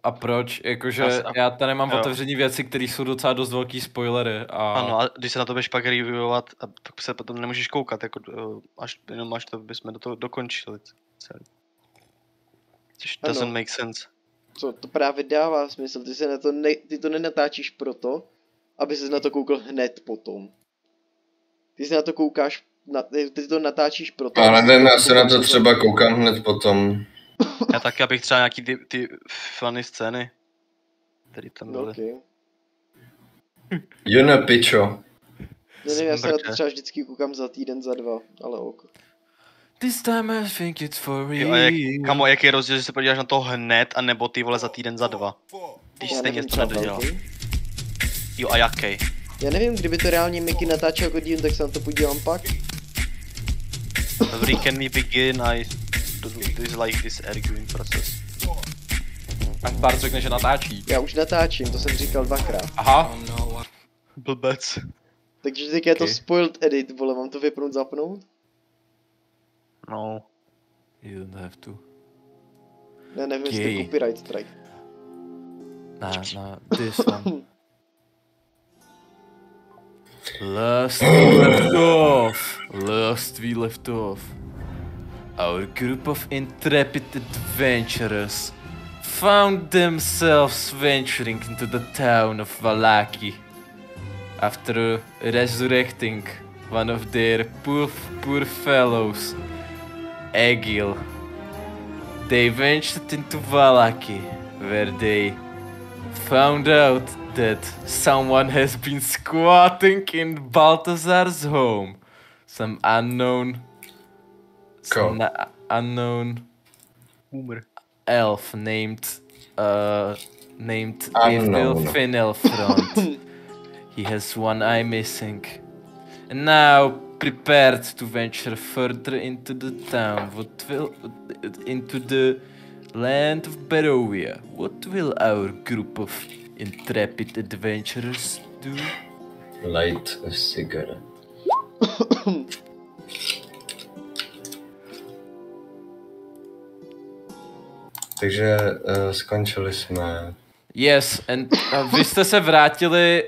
A proč? Jakože já tady mám otevřený věci, které jsou docela dost velký spoilery. Ano, a když se na to budeš pak reviewovat, a tak se potom nemůžeš koukat, jako jenom až to bychom do toho dokončili celý. Což doesn't make sense. Co, to právě dává smysl, ty to nenatáčíš proto, aby ses na to koukal hned potom. Ty se na to koukáš, ty to natáčíš proto. Ale nevím, já se na to třeba koukám hned potom. Já taky, abych třeba nějaký ty funny scény, které tam byly. Okay. Juna pičo. Nevím, já se na to třeba vždycky koukám za týden, za dva, ale ok. This time I think it's for real. Kamo, jaký je rozdíl, že se podíváš na to hned, anebo ty vole za týden, za dva? Když stejně to nedodělal. Jo, a jaký? Já nevím, kdyby to reálně Mickey natáčel jako díl, tak se na to podívám pak. Dobrý, can we begin? I dislike this arguing process. Až Bart řekne, že natáčí. Já už natáčím, to jsem říkal dvakrát. Aha. Blbec. Takže teď je to spoiled edit, vole, mám to vypnout, zapnout? No. You don't have to. Ne, nevím, jestli to copyright strike. Nah, this one. Last we left off. Our group of intrepid adventurers found themselves venturing into the town of Vallaki. After resurrecting one of their poor fellows, Egil, they ventured into Vallaki, where they found out that someone has been squatting in Balthazar's home. Some unknown elf named Evil Finelfront. He has one eye missing. And now prepared to venture further into the town, into the land of Barovia. What will our group of intrepid adventurers do? Light a cigarette. Takže skončili jsme. Yes, and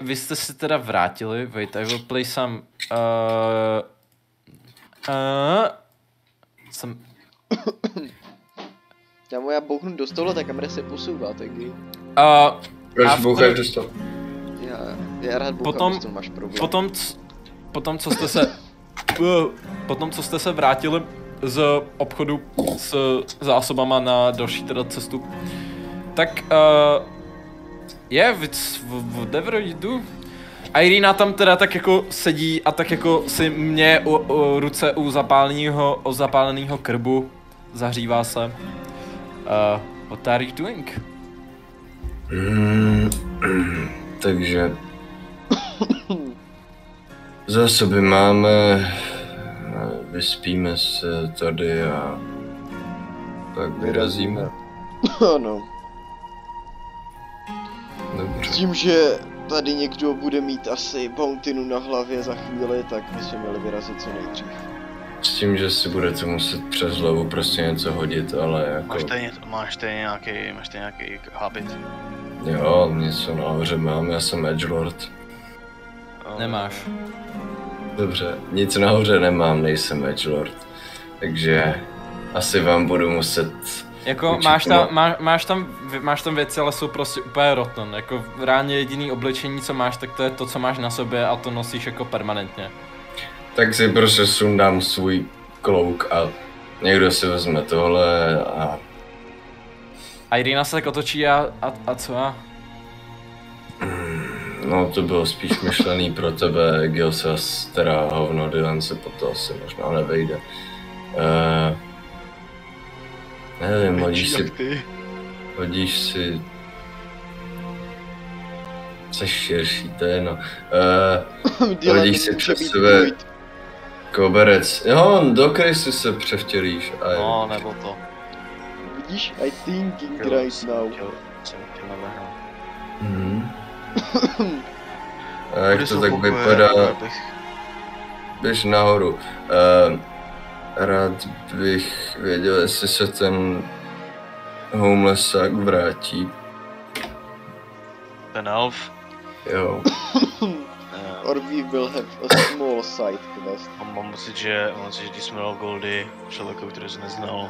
vy jste se teda vrátili, wait, I will play some, Já bouchnu do stolu, ta kamera se posouvá, taky. Proč boucháš do stolu? Já rád bouchám, když to máš problém. Potom, co jste se vrátili z obchodu s zásobama na další teda cestu, tak it's whatever you do. A Irina tam teda tak jako sedí a tak jako si mě u ruce u zapáleného krbu, zahřívá se. What are you doing? Takže zásoby máme, vyspíme se tady a pak vyrazíme. Ano. Dobře. S tím, že tady někdo bude mít asi bountinu na hlavě za chvíli, tak bychom měli vyrazit co nejdřív. S tím, že si budete muset přes hlavu prostě něco hodit, ale jako... Máš tady nějaký habit? Jo, něco nahoře mám, já jsem edgelord. Nemáš. Dobře, nic nahoře nemám, nejsem edgelord. Takže asi vám budu muset... Jako máš tam věci, ale jsou prostě úplně rotten. Jako reálně jediný oblečení, co máš, tak to je to, co máš na sobě a to nosíš jako permanentně. Tak si prostě sundám svůj klouk a někdo si vezme tohle a Irina se tak otočí a co? No to bylo spíš myšlený pro tebe, Gil se teda hovno, Dylan se po to asi možná nevejde. Nevím, hodíš si... Jsi širší, to je jedno. Hodíš si přes sebe koberec. Jo, do krysy se převtělíš. No, nebo to. Vidíš? I thinking right now. A jak to tak vypadá? Běž nahoru. Rád bych věděl, jestli se ten homelessák vrátí. Ten elf? Jo. Or we will have a small side quest. Mám pocit, že když jsme dal Goldy člověku, který se neznal,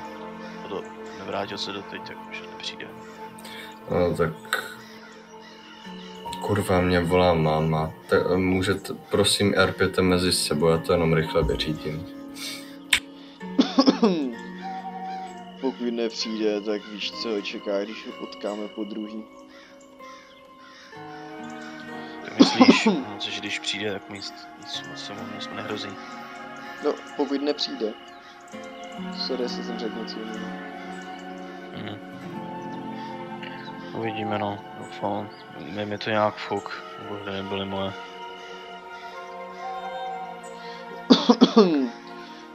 a to nevrátil se do teď, tak už nepřijde. No tak... Kurva, mě volá máma. Můžete, prosím, RPte mezi sebou, já to jenom rychle vyřídím. Pokud nepřijde, tak víš, co ho čeká, když ho potkáme po druhý. Tak myslíš, že když přijde, tak nic moc nehrozí. No, pokud nepřijde. Sorry, jsem řekl něco jiného. Uvidíme, no. Doufám. Mi to nějak fuk. Bože, nebyly moje.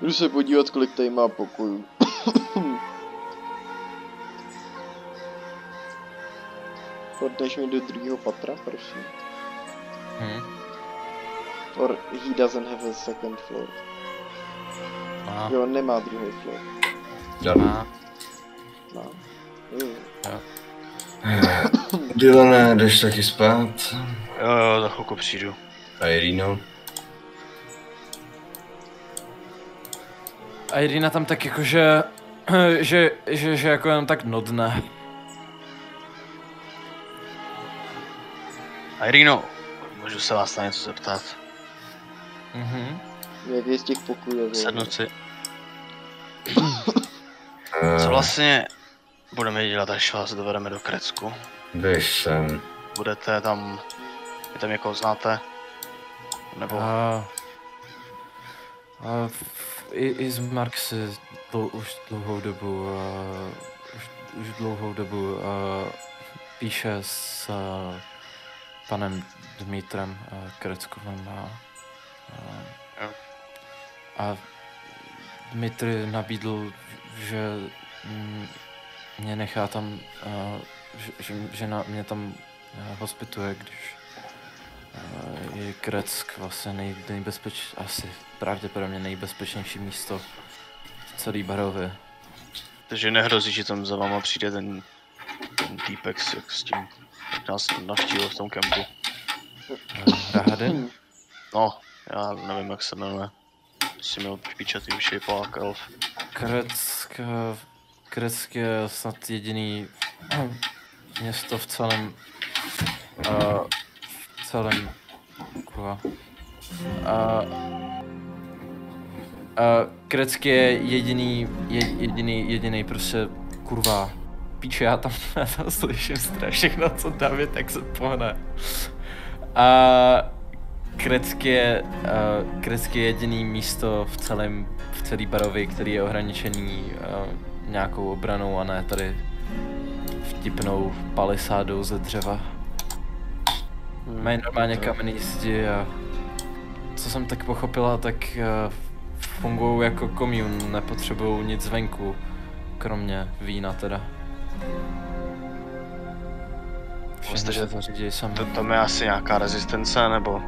Jdu se podívat, kolik tady má pokojů. Hodneš mi do druhého patra, prosím. Or he doesn't have a second floor. Jo, nemá druhý floor. Má. Má. Jo. Dylane, jdeš taky spát? Jo, za chvilku přijdu. A Irino? A Irina tam tak jakože... že jako jenom tak nodne. Irino, můžu se vás na něco zeptat? Jaký z těch pokojů? Sednu si. Co vlastně budeme dělat, až vás dovedeme do Krecku? Běž sem. Budete tam... Vy tam někoho znáte? Nebo... I z Mark si už dlouhou dobu píše s panem Dmitrem Kreckovem a Dmitry nabídl, že mě nechá tam, že mě tam hospituje, když je Kreck vlastně asi pravděpodobně nejbezpečnější místo v celé Barově. Takže nehrozí, že tam za váma přijde ten týpek s tím, jak nás navštívil v tom kempu. Rahaden? No, já nevím, jak se jmenuje. Jsi měl špičatý uši, Polák, elf. Kreck je snad jediný město v celém Kreck je jediný prostě kurva. Píče, já tam slyším všechno, co David, tak se pohne. Kreck je jediný místo v celé Barově, který je ohraničený nějakou obranou a ne tady vtipnou palisádou ze dřeva. Mají normálně kamenný zdi a co jsem tak pochopila, tak fungují jako komun, nepotřebují nic zvenku, kromě vína teda. Myslím, že zařídí sami. tam je asi nějaká rezistence, nebo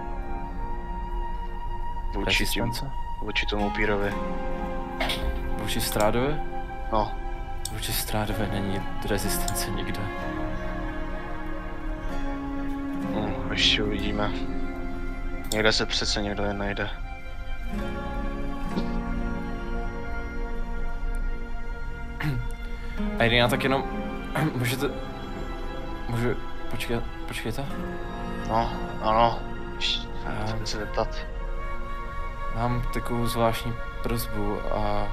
vůči tomu upírovi. Vůči Strádovi? No. Vůči Strádovi není rezistence nikde. Ještě uvidíme. Někde se přece někdo jen najde. A Irina, tak jenom... Můžu... Počkejte? No, ano. Chcete se zeptat. Mám takovou zvláštní prosbu a...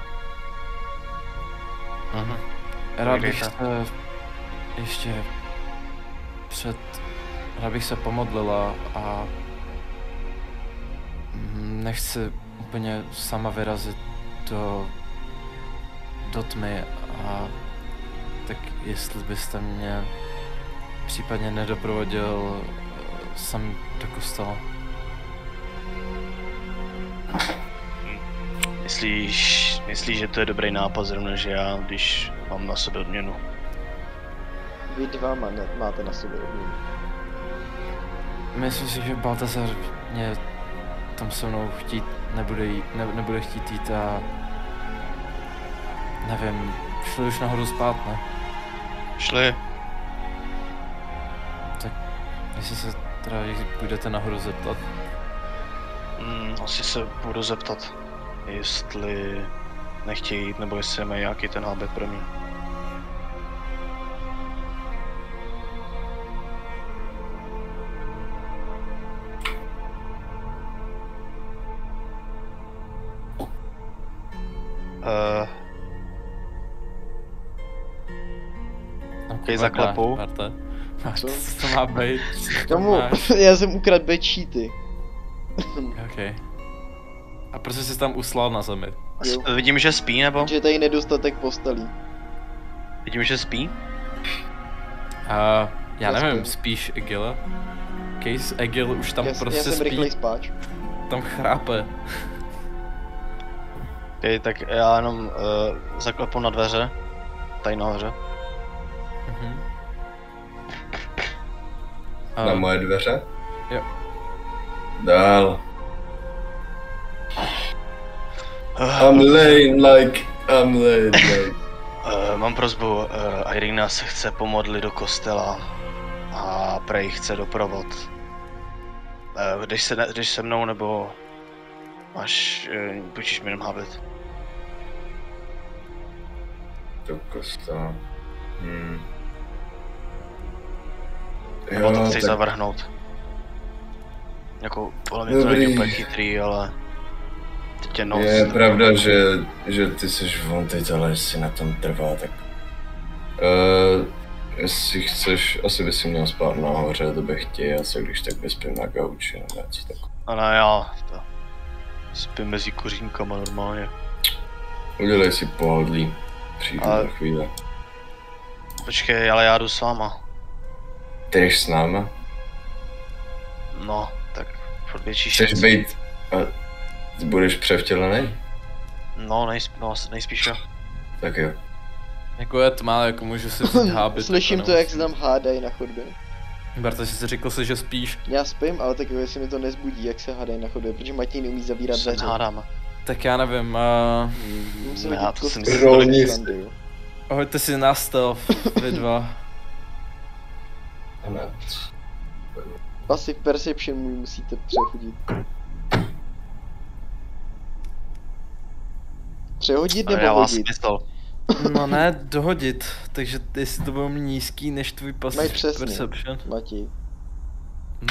Rád bych se ještě rád bych se pomodlila a nechci úplně sama vyrazit do tmy a tak jestli byste mě případně nedoprovodil sám do kostela. Myslíš, že to je dobrý nápad zrovna, že já, když mám na sebe odměnu? Vy dva máte na sebe odměnu. Myslím si, že Baltazar mě tam se mnou nebude chtít jít a nevím, šli už nahoru spát, ne? Šli. Jestli se teda půjdete nahoru zeptat. Asi se budu zeptat, jestli nechtějí jít, nebo jestli mají nějaký ten habit pro mě. Okay, zaklepu. Marta. Co? Co to má být? Kamu, já jsem ukradl bedsheety. Okay. A prostě jsi tam uslal na zemi. Jo. Vidím, že spí, nebo? Že je tady nedostatek postelí. Vidím, že spí? Já Já nevím, spím. spíš Egila? Case Egil už tam Já prostě jsem spí, rychlej spáč. tam chrápe. Okay, tak já jenom zaklepu na dveře. Tady nahoře. Na moje dveře? Jo. Dál. I'm late. Mám prosbu, Irina se chce pomodlit do kostela a prej chce doprovod. Jdeš se mnou, nebo máš, půjčíš mi jenom habit? Do kostela. Nebo to chceš zavrhnout? Jako, podle mě to není úplně chytrý, ale... Teď je noc. Je pravda, že ty jsi wanted, ale jestli na tom trvá, tak... jestli chceš, asi bys si měl spát nahoře, to bych chtěl, já se když tak vyspím na gauči, nebo něco takového. Ale já, spím mezi kořínkama normálně. Udělej si pohodlí, přijdu za chvíli. Počkej, ale já jdu s váma. Ty jdeš s náma? No, tak furt větší Chceš šance. být... Ty budeš převtělený? No, nejspíš jo. Tak jo. Jako je tma, jako můžu si vzít hábit. Slyším jako to, jak se tam hádají na chodbě. Barta, jsi si řekl si, že spíš. Já spím, ale tak jo, jestli mi to nezbudí, jak se hádají na chodbě, protože Matěj neumí zavírat Se dveře. hádáme. Tak já nevím, Musím Já hodit to si kostku myslím, do že srandy, jo. hoďte si na stealth, vy dva. Hned. Passive perception můj musíte přehodit. Přehodit nebo Já vás hodit? myslel. No ne, dohodit, takže jestli to bylo nízký než tvůj Mají passive přesně. perception. Matěj.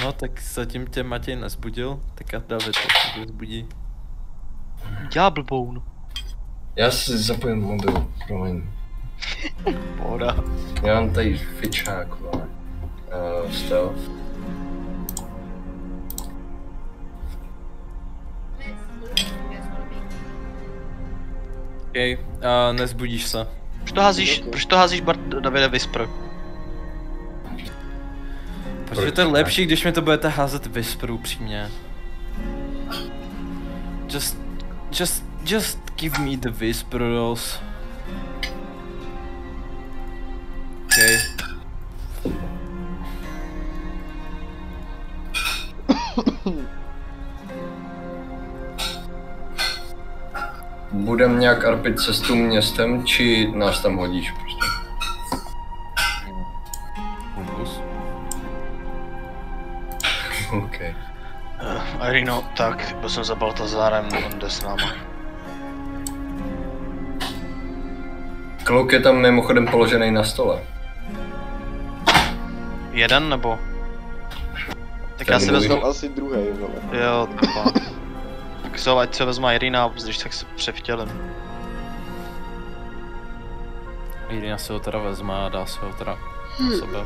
No tak zatím tě Matěj nezbudil, tak a David tě zbudí. Já blboun. Já si zapojím mobil, promiň. Pohoda. Já mám tady fičák, vole. Stealth. OK, nezbudíš se. Proč to házíš Davide Whisper? Protože to je lepší, když mi to budete házet Whisper upřímně. Just give me the Whisper rolls. Okay. Budem nějak arpit cestu městem, či nás tam hodíš prostě? OK. Irino, tak, byl jsem za Baltazárem, on jde s náma. Klouk je tam mimochodem položený na stole. Jeden, nebo? Tak Ten já si můj. vezmu... Tam asi druhý, vole. Jo, tak so, ať se vezme Irina, když tak se převtělím. Irina si ho teda vezme a dá se ho teda na sebe.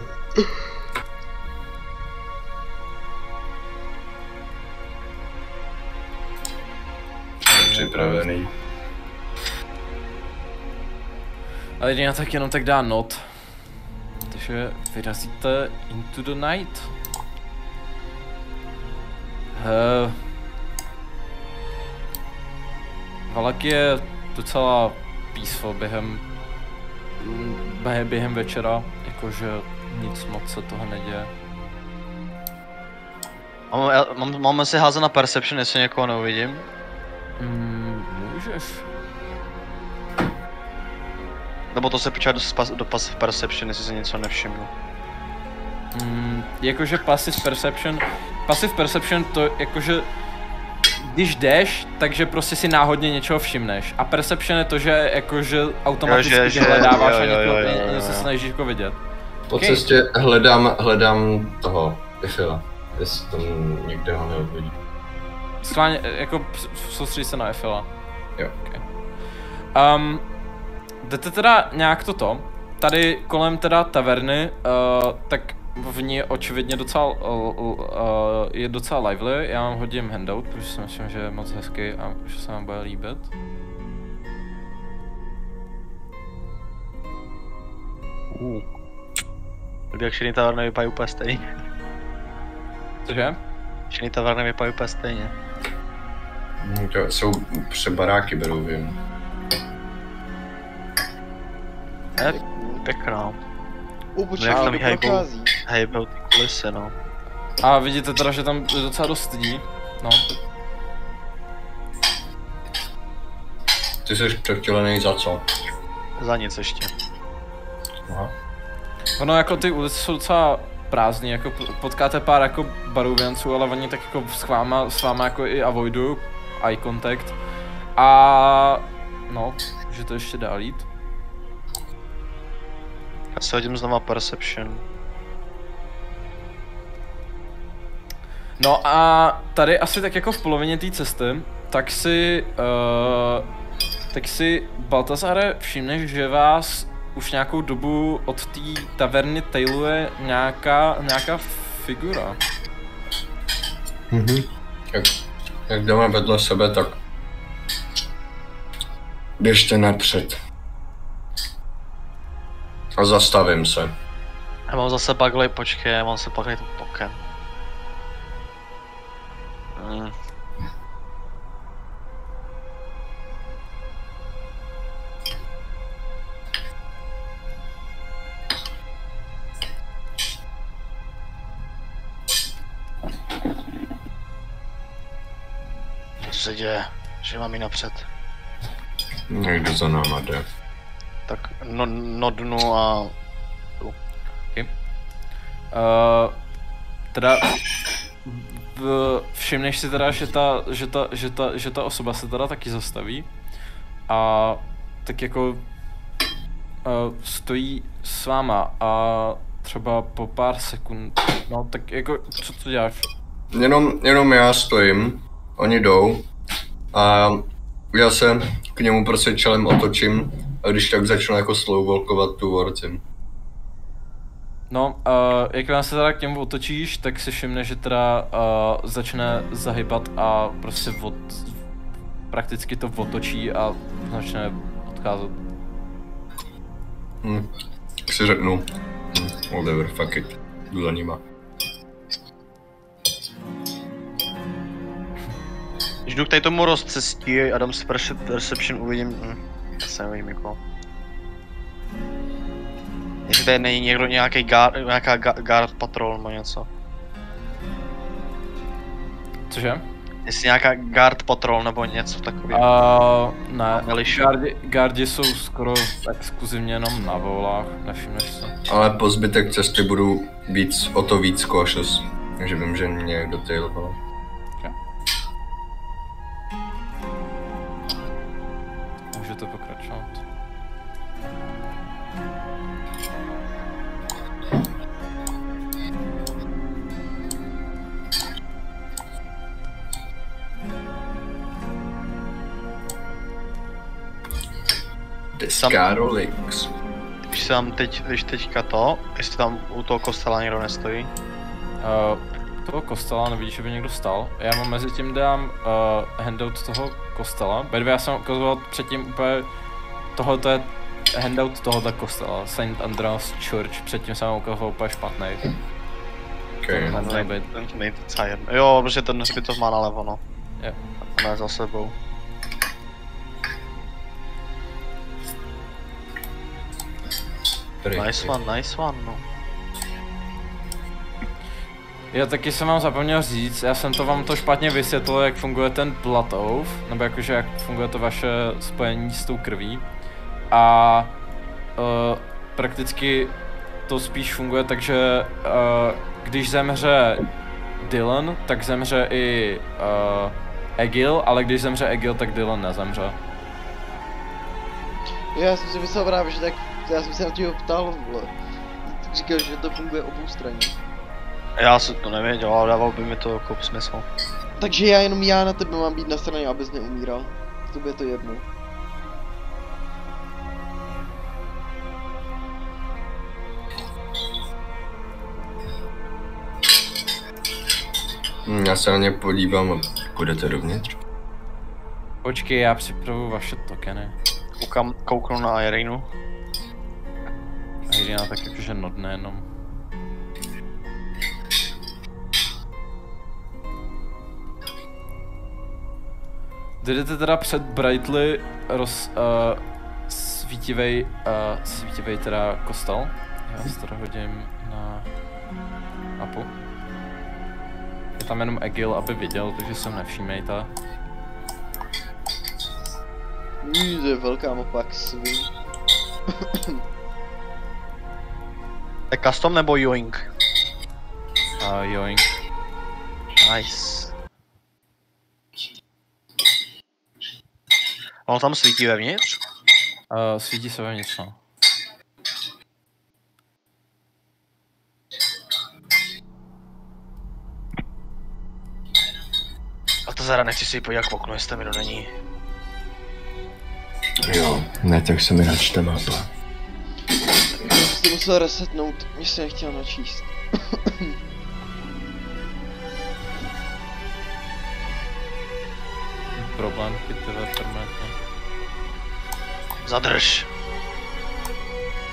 Připravený. A Irina tak jenom tak dá not. Takže vyrazíte into the night. Valak je docela peaceful během večera, jakože nic moc se toho neděje. Máme si házet na perception, jestli někoho neuvidím? Můžeš. Nebo to se počítá do passive perception, jestli se něco nevšimnu. Jakože passive perception to jakože když jdeš, takže prostě si náhodně něčeho všimneš. A perception je to, že jakože automaticky vyhledáváš a něco se snažíš jako vidět. Po cestě hledám toho Efila, jestli tam někde ho neodvidí. Schválně, jako soustředí se na Efila. Jo. Okay. Jdete teda nějak toto, tady kolem teda taverny, tak v ní očividně docela, je docela lively, já vám hodím handout, protože si myslím, že je moc hezký a že se vám bude líbit. Jak všechny taverny vypadají úplně stejně. Cože? Všechny taverny vypadají úplně stejně. To jsou přebaráky, beru, vím. Pěkná. Počkej, to prochází. Hejbou ty kulisy, no. A vidíte teda, že tam je docela dost lidí, no. Ty jsi převtělený za co? Za nic ještě. Aha. Ono jako ty ulice jsou docela prázdný, jako potkáte pár jako baruvěnců, ale oni tak jako s váma jako i avoidují eye contact. A no, že to ještě dál jít. Já se hodím znova perception. No a tady asi tak jako v polovině té cesty, tak si Baltazare všimneš, že vás už nějakou dobu od té taverny tailuje nějaká figura. Jak jdeme vedle sebe, tak běžte napřed. A zastavím se. Já mám zase baglej, počkej, já mám se baglej ten poken. Co se děje? Že mám jí napřed. Někdo za náma jde. Tak nodnu a... Okay. Teda všimneš si teda, že ta osoba se teda taky zastaví a tak jako stojí s váma a třeba po pár sekund, no tak jako co děláš? Jenom já stojím, oni jdou a já se k němu prostě čelem otočím a když tak začnu jako slowwalkovat tu worcim. No, jakmile se teda k němu otočíš, tak si všimne, že teda začne zahybat a prostě prakticky to otočí a začne odcházet. Tak si řeknu, whatever, fuck it, jdu za nima. Když jdu k tady tomu rozcestí a dám si perception, uvidím, se nevidím jako. Jestli tady není někdo nějaká guard patrol nebo něco. Cože? Jestli nějaká guard patrol nebo něco takového. Ne, guardi jsou skoro exkluzivně jenom na volách, nevšimneš se. Ale po zbytek cesty budu o to víc cautious, takže vím, že mě někdo tailhoval. Můžete pokračovat. Descarolix. Když teďka to, jestli tam u toho kostela někdo nestojí. Toho kostela nevidíš, že by někdo stal. Já mu mezi tím dám handout toho kostela. By the way, já jsem ukazoval předtím úplně, tohoto je handout tohoto kostela, St. Andreas Church, předtím jsem ukazoval úplně špatnej. Okay. Jo, protože ten hřbitov má nalevo, no. Jo. Ne za sebou. Nice one, no. Já taky jsem vám zapomněl říct, já jsem vám to špatně vysvětlil, jak funguje ten blood oath, nebo jakože jak funguje to vaše spojení s tou krví. A prakticky to spíš funguje tak, že když zemře Dylan, tak zemře i Egil, ale když zemře Egil, tak Dylan nezemře. Já jsem si myslel právě, že tak, já jsem se na těho ptal, vole. Říkal, že to funguje oboustranně. Já jsem to nevěděl, ale dával by mi to jako smysl. Takže já na tebe mám být na straně, abys neumíral. To bude to jedno. Já se na ně podívám a půjdete dovnitř. Počkej, já připravu vaše tokeny. Kouknu na Irinu. A Irina tak jakože nodne jenom. Jdete teda před Brightly svítivej teda kostel. Já si teda hodím na mapu. Je tam jenom Egil, aby viděl, takže se nevšímejte. To je velká mapa, jak svým. Je custom nebo Yoink? Yoink. Nice. Ono tam svítí vevnitř? Svítí se vevnitř, no. A to zara nechci si podívat k oknu, jestli mi to není. Jo, ne, tak se mi načte mapa. Já jsem si musel resetnout, mě se nechtěl načíst. Problém, chytlivé permanentně. Zadrž.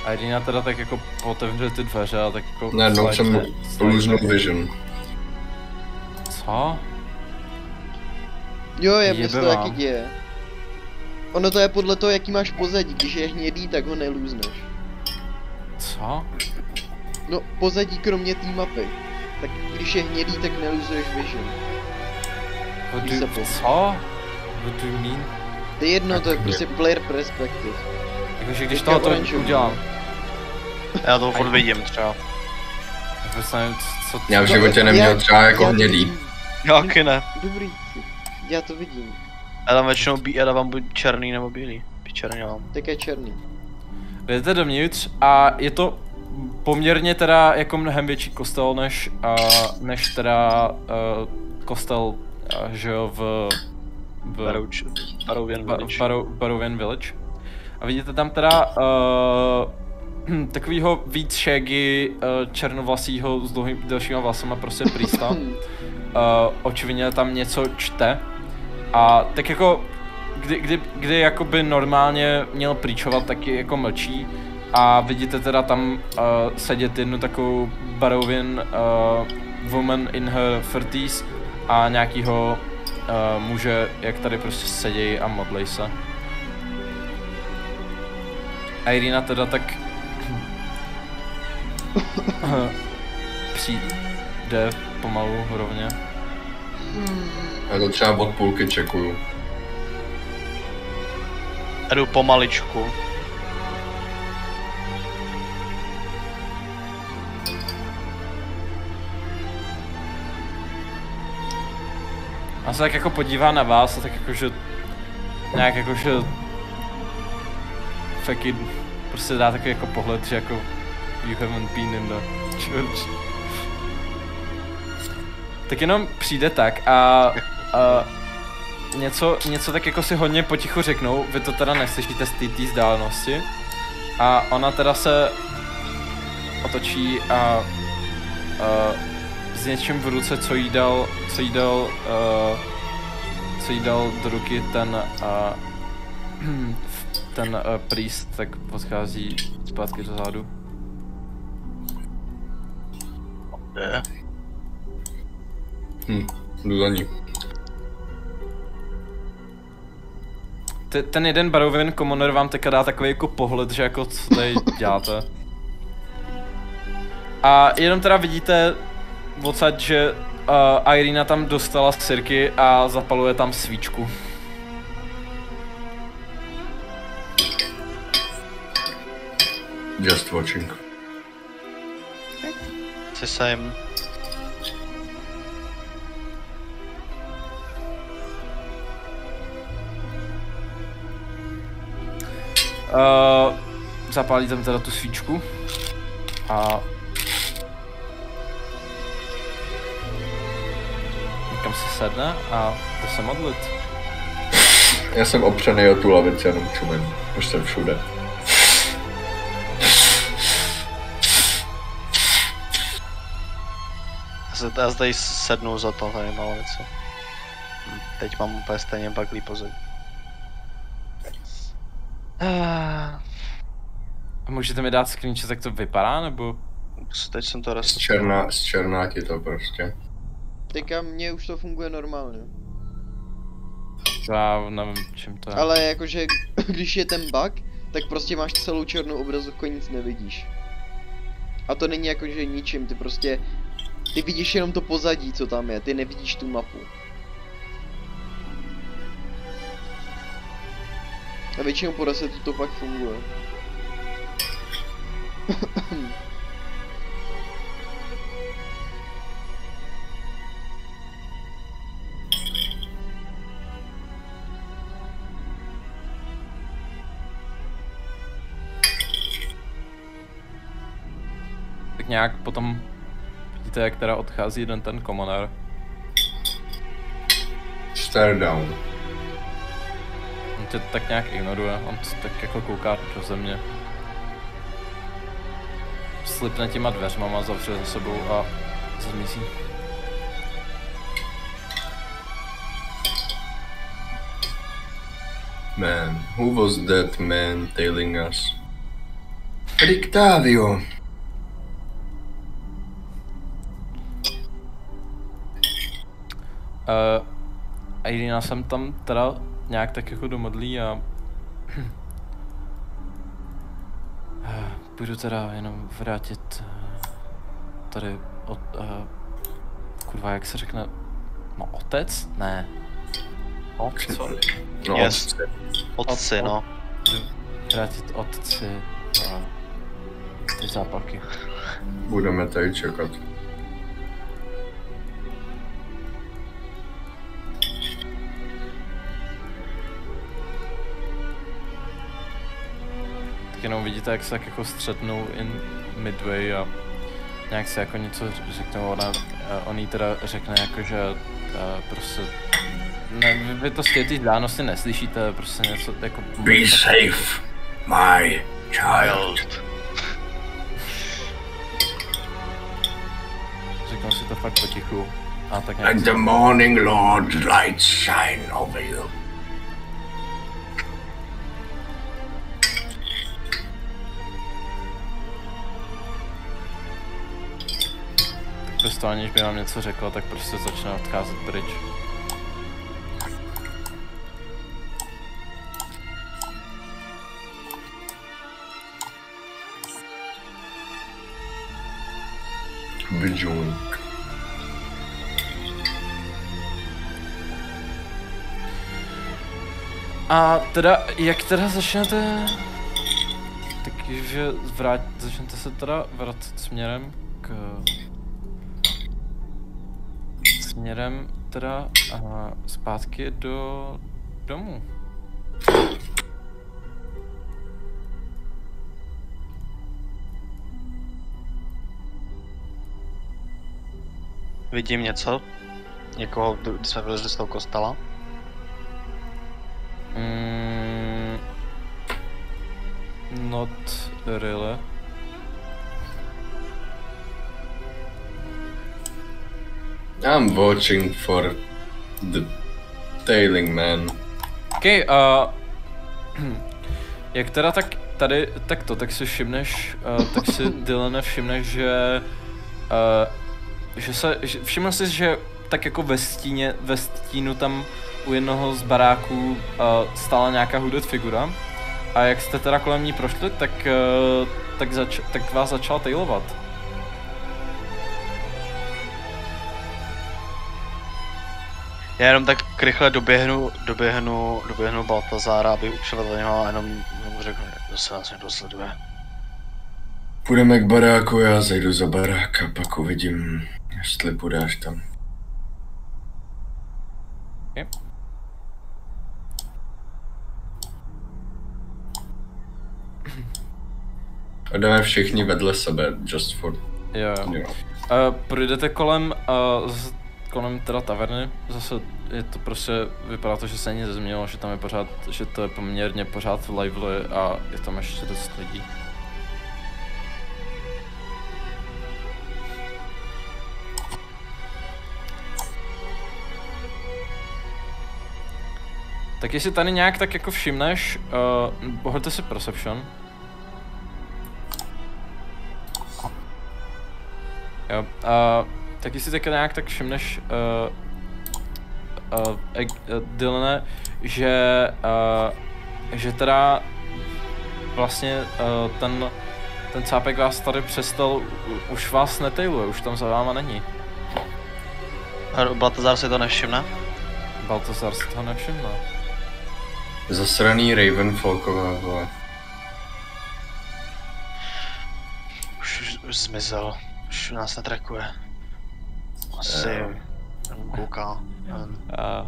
A Irina teda tak jako otevře ty dveře a tak jako... Ne, no jsem lůznu vision. Co? Jo, je, mně se to Jebe taky vám. děje. Ono to je podle toho, jaký máš pozadí, když je hnědý, tak ho nelůzneš. Co? No, pozadí kromě té mapy. Tak když je hnědý, tak nelůzuješ vision. Když se po- Co? What do you mean? To je jedno, to je Tak prostě player perspective. Jakože když Teďka tohle oranžový. udělám, Já to furt vidím třeba. tak vůbec nevím, co... Já v životě neměl třeba jako já to hnědý. vidím. Já taky ne. Dobrý, já to vidím. Já tam většinou já dávám buď černý nebo bílý. Černý mám. Tak je černý. Jdete dovnitř a je to poměrně teda jako mnohem větší kostel než teda kostel, že jo, v Barovian Village. Barovian Village. A vidíte tam teda takovýho víc shaggy, černovlasýho s delšíma vlasama, prostě prýsta. Očividně tam něco čte. A tak jako, kdy jakoby normálně měl prýčovat, tak je jako mlčí. A vidíte teda tam sedět jednu takovou Barovian woman in her 30s a nějakýho muže, jak tady prostě sedějí a modlej se. A Irina teda tak přijde pomalu rovně. Já to třeba od půlky čekuju. Jdu pomaličku. A se tak jako podívá na vás a tak jakože nějak jakože taky prostě dá takový jako pohled, že jako you haven't been in the church. Tak jenom přijde tak a něco tak jako si hodně potichu řeknou, vy to teda neslyšíte z té vzdálenosti. A ona teda se otočí a s něčím v ruce, co jí dal do ruky ten priest, tak odchází zpátky do zádu. Je. Jdu za ní. Ten jeden Barovian Commoner vám teďka dá takový jako pohled, že jako co tady děláte. A jenom teda vidíte odsaď, že Irina tam dostala sirky a zapaluje tam svíčku. Just watching. Jsi same. Zapálí tam teda tu svíčku a někam se sedne a jde se modlit. Já jsem opřený o tu lavici, jenom čumím. Už jsem všude. Já zde sednu za to tady na lavici. Teď mám úplně stejně baklý pozadí. A můžete mi dát screenshot, jak to vypadá, nebo? Teď jsem to Z černá ti to prostě. Teďka mně už to funguje normálně. Já nevím, čím to je. Ale jakože, když je ten bug, tak prostě máš celou černou obrazovku a nic nevidíš. A to není jakože ničím, ty prostě... Ty vidíš jenom to pozadí, co tam je, ty nevidíš tu mapu. A většinou po resetu to pak funguje. Tak nějak potom vidíte, jak teda odchází jeden ten komonér. Stare down. On tě tak nějak ignoruje, on tak jako kouká do země. Slipne těma dveřmama, zavře za sebou a zmizí. Man, who was that man tailing us? Rictavio. A Irina jsem tam teda nějak tak jako domodlí a půjdu teda jenom vrátit tady od, kurva, jak se řekne, no otec? Ne. Co? No, Yes. Otci, no. Vrátit otci ty zápalky. Budeme tady čekat. Tak jenom vidíte, jak se tak jako střetnou in midway a nějak se jako něco řeknou, on jí teda řekne jako, že prostě ne, vy to z té vzdálenosti neslyšíte, prostě něco jako... Be safe, my child. Řeknou si to fakt potichu a tak nějak... And the morning Lord's light shine over you. Bez toho, aniž by vám něco řekla, tak prostě začne odcházet pryč. Vigilant. A teda, jak teda začnete... Takže začnete se teda vracet směrem k... Směrem teda zpátky do domu. Vidím něco? Někoho, když jsme vylezli z toho kostela? Not really. I'm watching for the tailing man. OK, jak teda tak tady, tak si všimneš, tak si Dylane všimneš, že všiml jsi, že tak jako ve stínu tam u jednoho z baráků stála nějaká hooded figura a jak jste teda kolem ní prošli, tak vás začal tailovat. Já jenom tak rychle doběhnu Baltazára, aby ušel do něho a jenom řeknu, že se nás někdo sleduje. Půjdeme k baráku, já zajdu za barák a pak uvidím, jestli půjdeš tam. Okay. A jdeme všichni vedle sebe, just for... Jo. Projdete kolem, kolem teda taverny, zase je to prostě, vypadá to, že se nic nezměnilo, že tam je pořád, že to je poměrně pořád lively a je tam ještě dost lidí. Tak jestli tady nějak tak jako všimneš, hoďte si Perception. Jo, tak jestli tak nějak tak všimneš, Dylane, že teda vlastně ten cápek vás tady přestal, už vás netailuje, už tam za váma není. A Baltazar si to nevšimne? Baltazar si toho nevšimne. Zasraný Ravenfolková, vole. Už zmizel. Už nás netrakuje. Asi kouká. A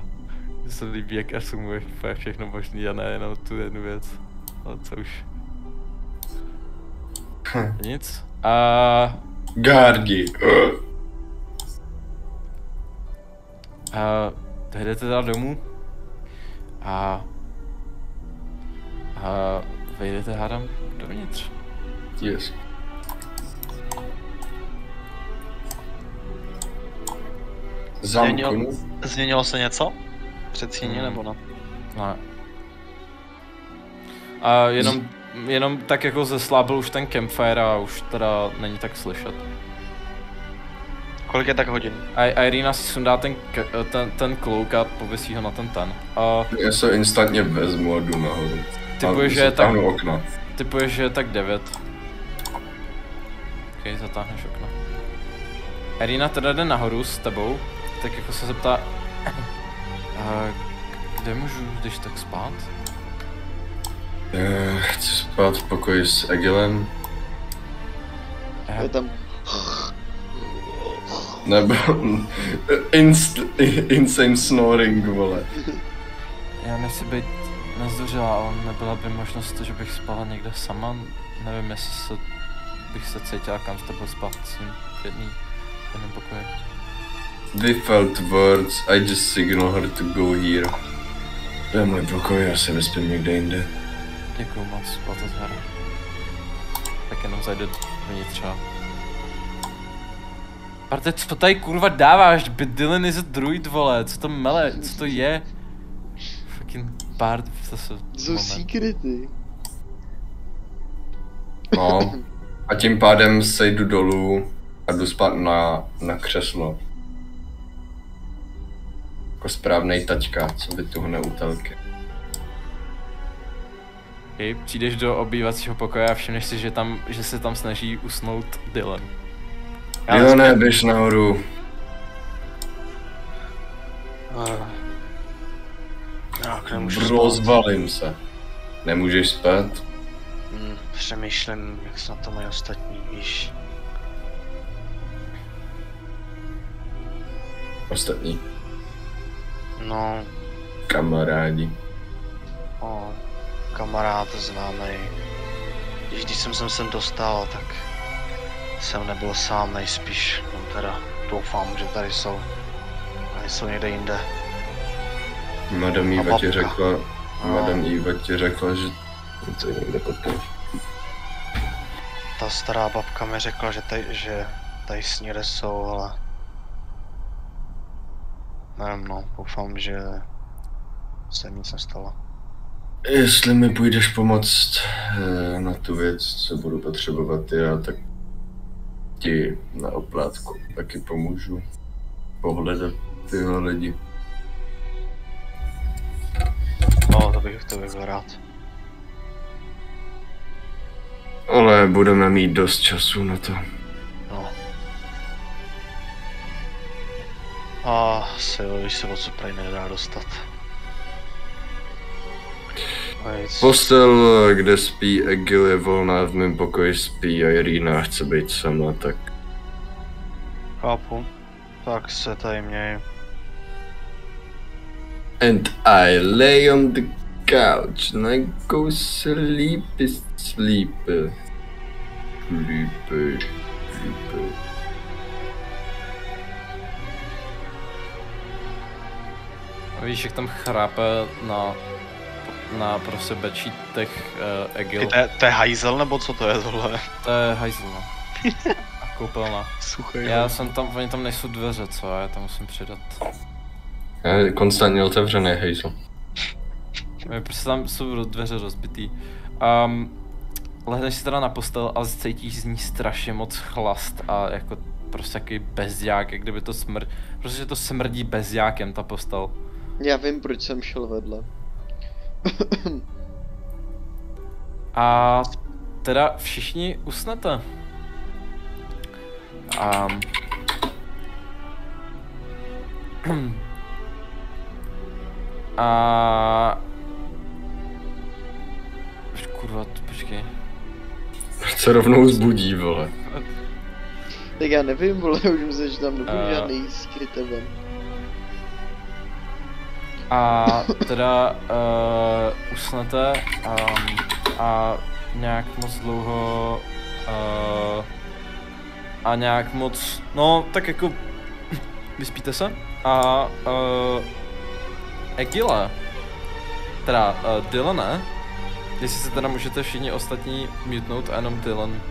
mně se líbí, jak asumuješ úplně všechno možný a ne jenom tu jednu věc. Ale co už. Nic. Gardi. Jdete teda domů a vejdete hádám dovnitř. Yes. Změnilo se něco? Předsíně nebo ne? Ne. A jenom tak jako zeslábil už ten campfire a už teda není tak slyšet. Kolik je tak hodin? A Irina si sundá ten klouk a pověsí ho na ten. Já se instantně vezmu a jdu nahoru. Typuješ, že je tak... okna. Typuješ, že je tak 9. Ok, zatáhneš okno. Irina teda jde nahoru s tebou, tak jako se zeptá... kde můžu, když tak spát? Chci spát v pokoji s Egilem. Je tam... Nebo... insane snoring, vole. Já nechci být nezdořilá, ale nebyla by možnost, že bych spala někde sama. Nevím, jestli bych se cítila comfortable spát s ním v jednom pokoji. They felt words, I just signal her to go here. To je můj pokoj, já se vyspím někde jinde. Děkuju moc, Baltazar. Tak jenom zajde dovnitř a... Parte, co tady kurva dáváš? Dylan is a druid, vole, co to mele, co to je? Fucking bard, zase Jsou secrety. No, a tím pádem sejdu dolů a jdu spát na křeslo. Jako správnej taťka, co vytuhne útelky. Okay, přijdeš do obývacího pokoje a všimneš si, že se tam snaží usnout Dylan. Jo, ne, běž nahoru. Rozvalím se. Nemůžeš spát? Přemýšlím, jak se na to mají ostatní, víš. Ostatní? No. Kamarádi. Kamarád známej. Když jsem sem dostal, tak jsem nebyl sám, nejspíš. No teda doufám, že tady jsou. A jsou někde jinde. Madame Eva ti řekla, že to někde potkáš. Ta stará babka mi řekla, že tady někde jsou, ale... Nevím, no, doufám, že se nic nestalo. Jestli mi půjdeš pomoct na tu věc, co budu potřebovat já, tak ti na oplátku taky pomůžu pohledat tyhle lidi. No, to bych byl rád. Ale budeme mít dost času na to. No. A se, když se odsud prej nedá dostat. Vejc. Postel, kde spí Egil, je volná, v mém pokoji spí Irina, chce být sama, tak Chápu. Tak se tady měj. and I lay on the couch and I go sleepy, sleepy. Sleepy, sleepy. Víš, jak tam chrápe na prostě bečítech Egil. To je hajzel nebo co to je tohle? To je hajzl, no. A koupelna. Suchý. Já jsem tam, oni tam nejsou dveře, co? Já tam musím přidat. Je konstantně otevřený hejzl. Prostě tam jsou dveře rozbitý. Lehneš si teda na postel a cítíš z ní strašně moc chlast a jako prostě takový bezďák, jak kdyby to protože to smrdí bezďákem ta postel. Já vím, proč jsem šel vedle. A teda všichni usnete. Kurva, počkej. Se rovnou zbudí, vole. Tak já nevím, vole, už myslím, že tam nebudu žádný secret event. A teda usnete a nějak moc dlouho a nějak moc, no tak jako vyspíte se a Egile, teda Dylane, jestli se teda můžete všichni ostatní mutnout a jenom Dylan.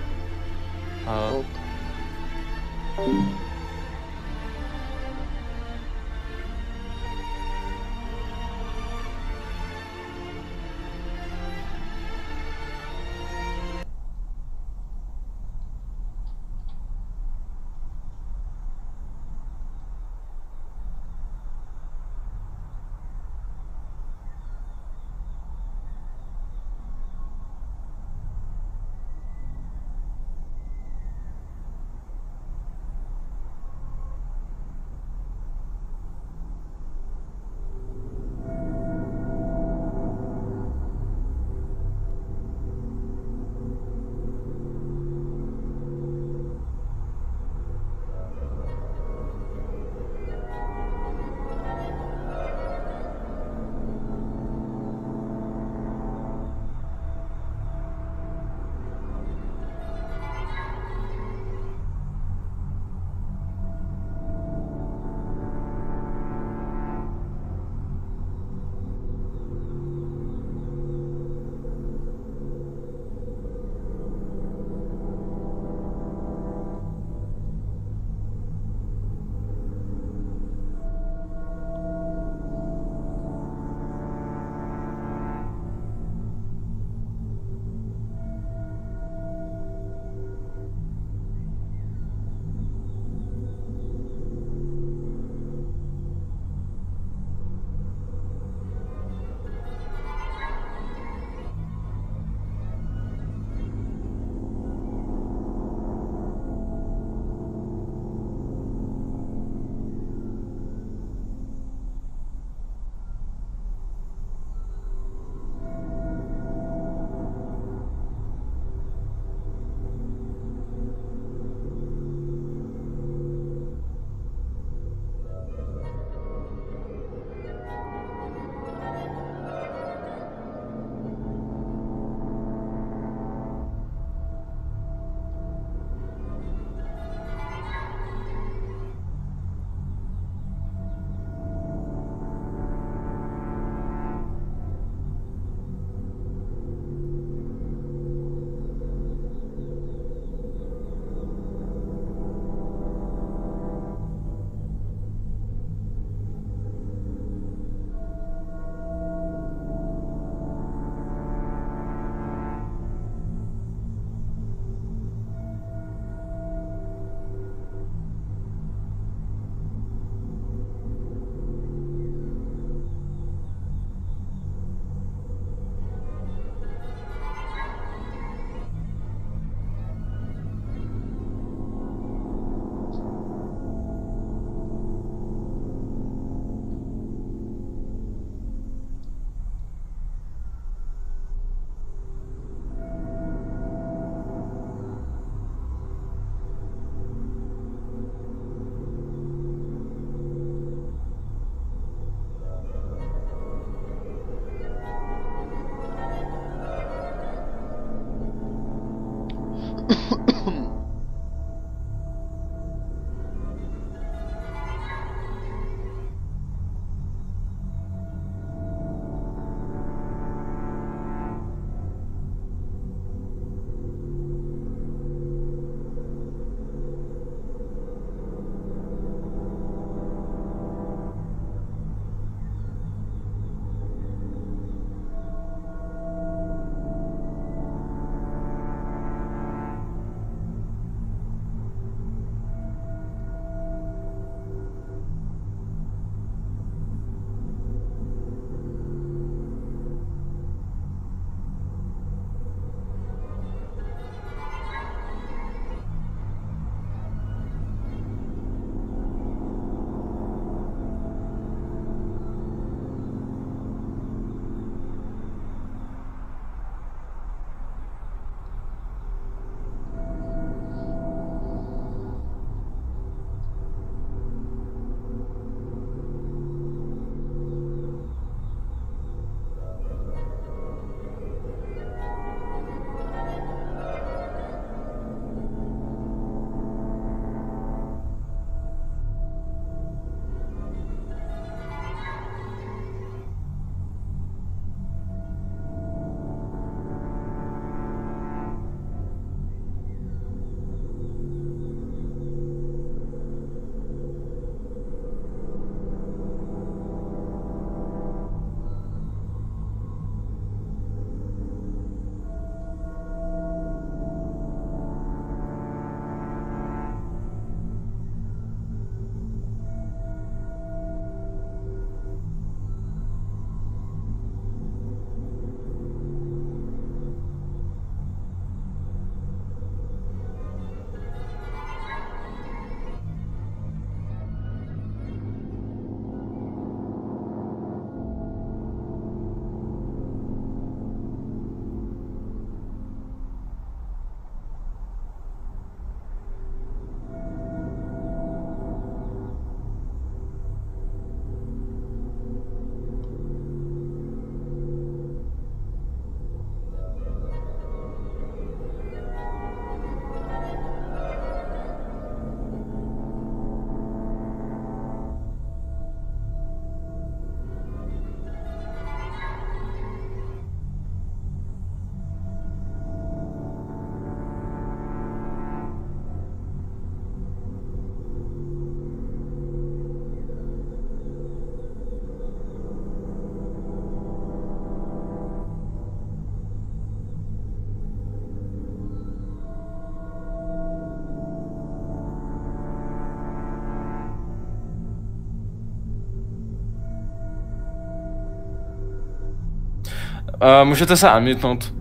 Můžete se unmutnout.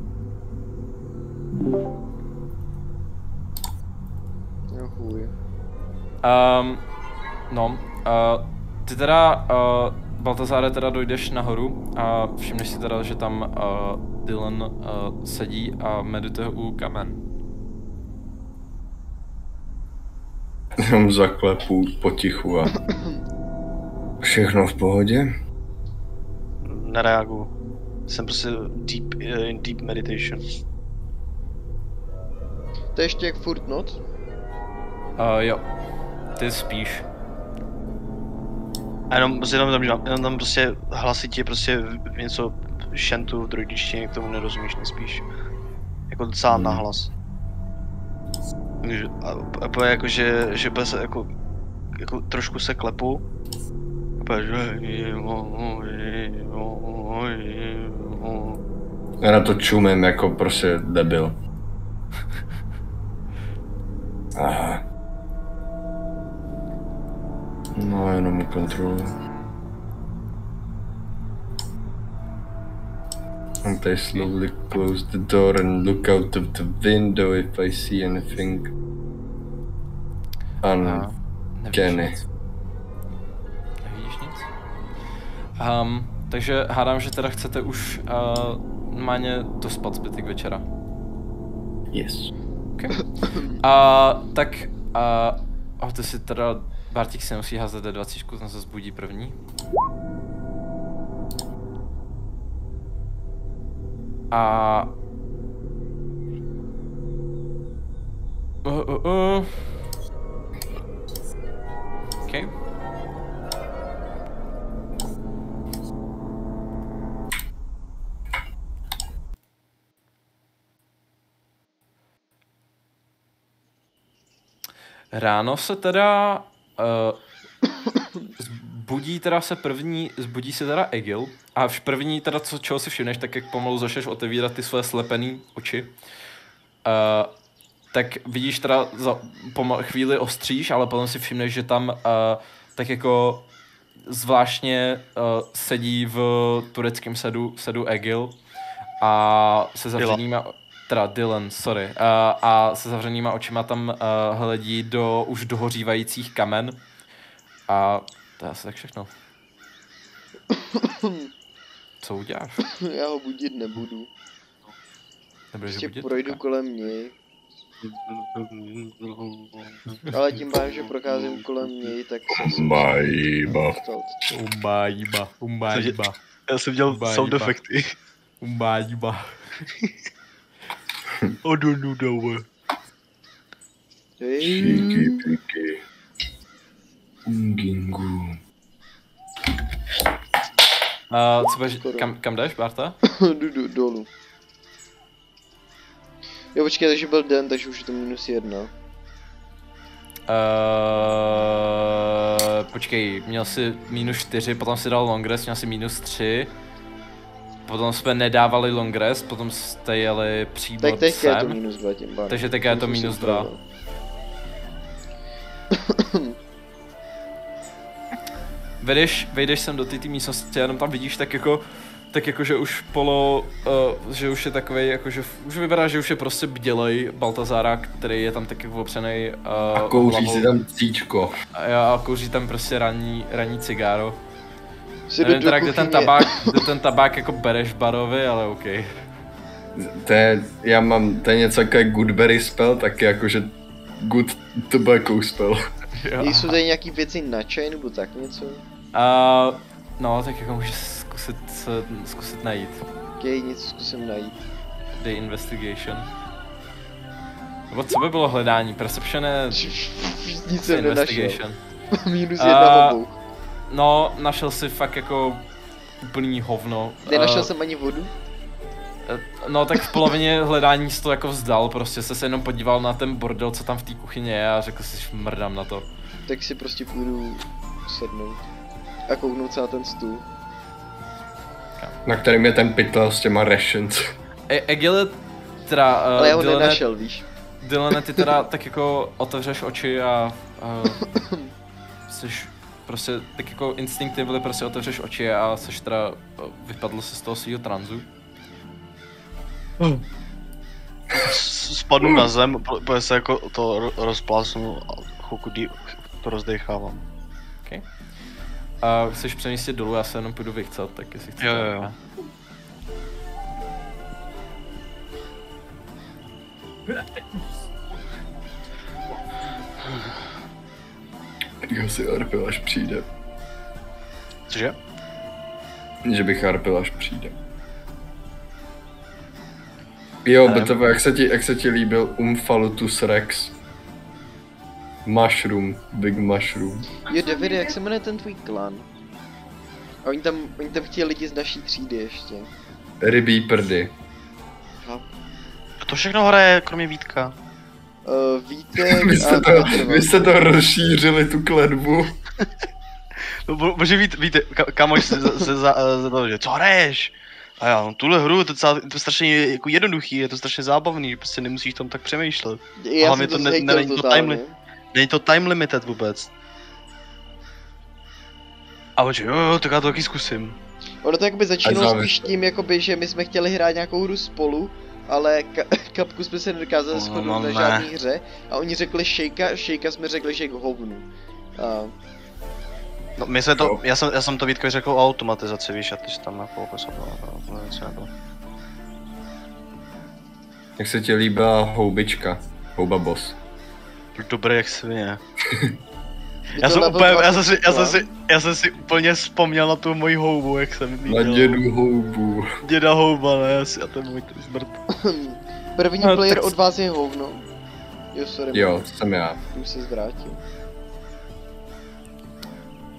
Jo, chuj. Ty teda, Baltazáre, teda dojdeš nahoru a všimneš si teda, že tam Dylan sedí a medituje u kamen. Jenom zaklepu potichu a... Všechno v pohodě? Nereaguju. Jsem prostě in deep meditation. To je ještě jak furt noc? Jo. Ty spíš. A jenom tam prostě hlasitě prostě něco šantu v droidištině, k tomu nerozumíš, nespíš. Jako docela nahlas. A jakože, že bude se jako trošku se klepu. A Já na to čumím jako prostě debil. Aha. No, jenom kontrolu. And I slowly close the door and look out of the window if I see anything uncanny. Nevidíš nic? Takže hádám, že teda chcete už normálně dospat zbytek večera. Yes. Okay. Ty si teda, Bartík si musí házet D20, ten se zbudí první. Okay. Ráno se teda zbudí se teda Egil a první teda čeho si všimneš, tak jak pomalu začneš otevírat ty své slepený oči, tak vidíš teda chvíli ostříš, ale potom si všimneš, že tam tak jako zvláštně sedí v tureckém sedu Egil a se zavřenýma, teda Dylan, sorry, a se zavřenýma očima tam hledí do už dohořívajících kamen a to je asi tak všechno. Co uděláš? Já ho budit nebudu. Prostě budit? projdu kolem něj. Ale tím pádem, že procházím kolem něj, tak se Umbajiba. Já jsem dělal sound efekty. Umbajiba. Odonudowe. Šíky, piky. Ungingu. Co budeš, kam jdeš, Barta? Jdu dolů. Jo, počkej, takže byl den, takže už je to -1. Počkej, měl jsi -4, potom si dal long rest, měl jsi -3. Potom jsme nedávali long rest, potom jste jeli přímo sem. Tak teďka je to -2 tím pádem. Takže teďka je to -2. Vejdeš sem do té místnosti a jenom tam vidíš tak jako že už že už je takovej, jakože už vypadá, že už je prostě bdělej Baltazára, který je tam tak jako opřenej a kouří si tam cíčko. A kouří tam prostě ranní cigáro. Nevím teda, kde ten tabák jako bereš v barovi, ale OK. To je něco jako Goodberry spell, tak je jakože good tobacco spell. Jsou tady nějaký věci na čaj nebo tak něco? No, tak jako můžeš zkusit najít. Okay, něco zkusím najít. Dej investigation. Nebo co by bylo hledání? Perception je... Nic jsem investigation. -1 obou. No, našel si fakt jako úplný hovno. Nenašel jsem ani vodu? No tak v polovině hledání jsi to jako vzdal, prostě se jenom podíval na ten bordel, co tam v té kuchyni je a řekl si, mrdám na to. Tak si prostě půjdu sednout a kouknout se na ten stůl. Na kterým je ten pytel s těma rations. Egil teda... Ale já ho nenašel, víš. Dylane, ty teda tak jako otevřeš oči a seš prostě tak jako instinktivně prostě otevřeš oči a seš teda vypadl se z toho svýho tranzu. Spadnu na zem, protože se jako to rozplásnu a chvilku to rozdechávám. Okay. A chceš přemístit dolů, já se jenom půjdu vychcat, tak jestli chcete. Jo. Já si harpil, až přijde. Cože? Že bych harpil, až přijde. Jo, BTV, jak se ti líbil Umphalutus Rex? Mushroom, Big Mushroom. Jo, Davide, jak se jmenuje ten tvůj klan? A oni tam chtějí lidi z naší třídy ještě. Rybí prdy. To všechno hraje, kromě Vítka. Vítek Vy jste to rozšířili, tu kletbu. No, bože víte, kamoš se že co hraješ? A já, no tuhle hru, to je strašně jako jednoduchý, je to strašně zábavný, prostě nemusíš tam tak přemýšlet. Já jsem to není to není to time limited vůbec. A bože, jo, tak já to taky zkusím. Ono to jakoby začínalo spíš tím, jakoby, že my jsme chtěli hrát nějakou hru spolu, ale kapku jsme se nedokázali shodnout na žádný hře a oni řekli Shakea jsme řekli, že je k hovnu. No my jsme to, já jsem to Vítkovi řekl o automatizaci, víš, a ty jsi tam na nebylo. Jak se ti líbila houbička? Houba boss. Dobré jak svině. Já jsem si úplně vzpomněl na tu moji houbu, jak jsem viděl. Na dědu houbu. Děda houba, ne, a ten můj zmrt. První player od vás je hovno. Jo, sorry. Jo, jsem já. Už se zvrátil.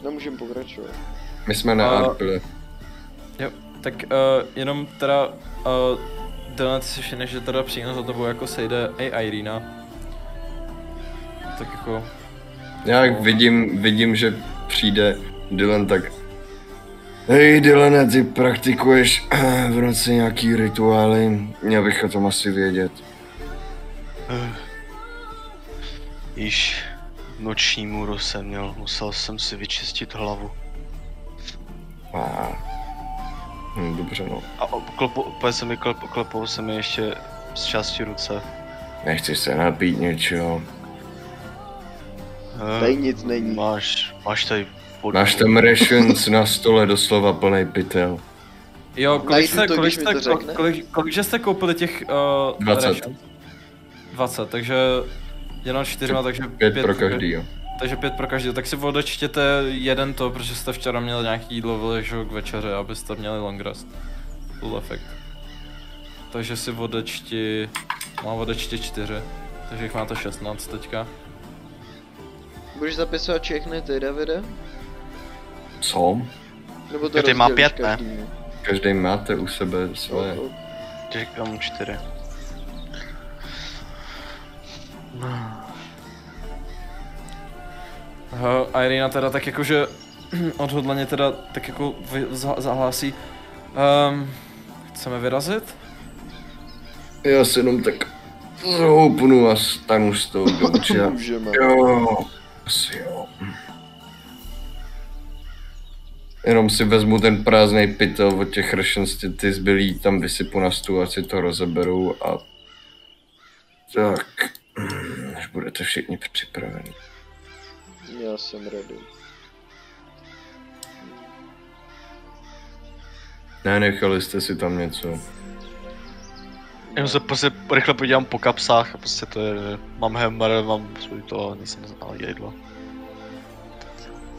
No, můžeme pokračovat. My jsme nearpili. Jo, tak jenom teda Dylan, ty si všimneš, že teda přímo za tebou jako sejde i Irina. Tak jako... Já jak vidím, že přijde Dylan, tak... Hej Dylane, ty praktikuješ v noci nějaký rituály? Měl bych o tom asi vědět. Již noční můru jsem měl, musel jsem si vyčistit hlavu. Dobře no. A klepou se mi ještě z části ruce. Nechci se napít něčeho. Tady nic není. Máš tady vodu. Máš tam rations na stole doslova plnej pytel. Jo, kolik jste koupili těch 20. Ration? 20, takže jenom 4, takže 5 pro každý, jo. Takže 5 pro každý, tak si odečtěte jeden to, protože jste včera měli nějaký jídlo vyležel k večeře, abyste měli long rest. Full effect. Takže si odečti 4, takže jich máte 16 teďka. Budeš zapisovat všechny ty, Davide? Co? Nebo to Každý má 5, ne? Každý máte u sebe svoje. Říkám 4. Irina teda tak jakože odhodlaně teda tak jako zahlásí. Chceme vyrazit? Já se jenom tak zhoupnu a stanu z toho gauče. Jo, asi jo. Jenom si vezmu ten prázdnej pytel od těch rations, ty zbylý tam vysypu na stůl a si to rozeberu a... Tak, až budete všichni připraveni. Já jsem ready. Nenechali jste si tam něco? Já se prostě rychle podívám po kapsách a prostě to je, že mám hammer, mám svůj to a nic jsem neznal jedlo.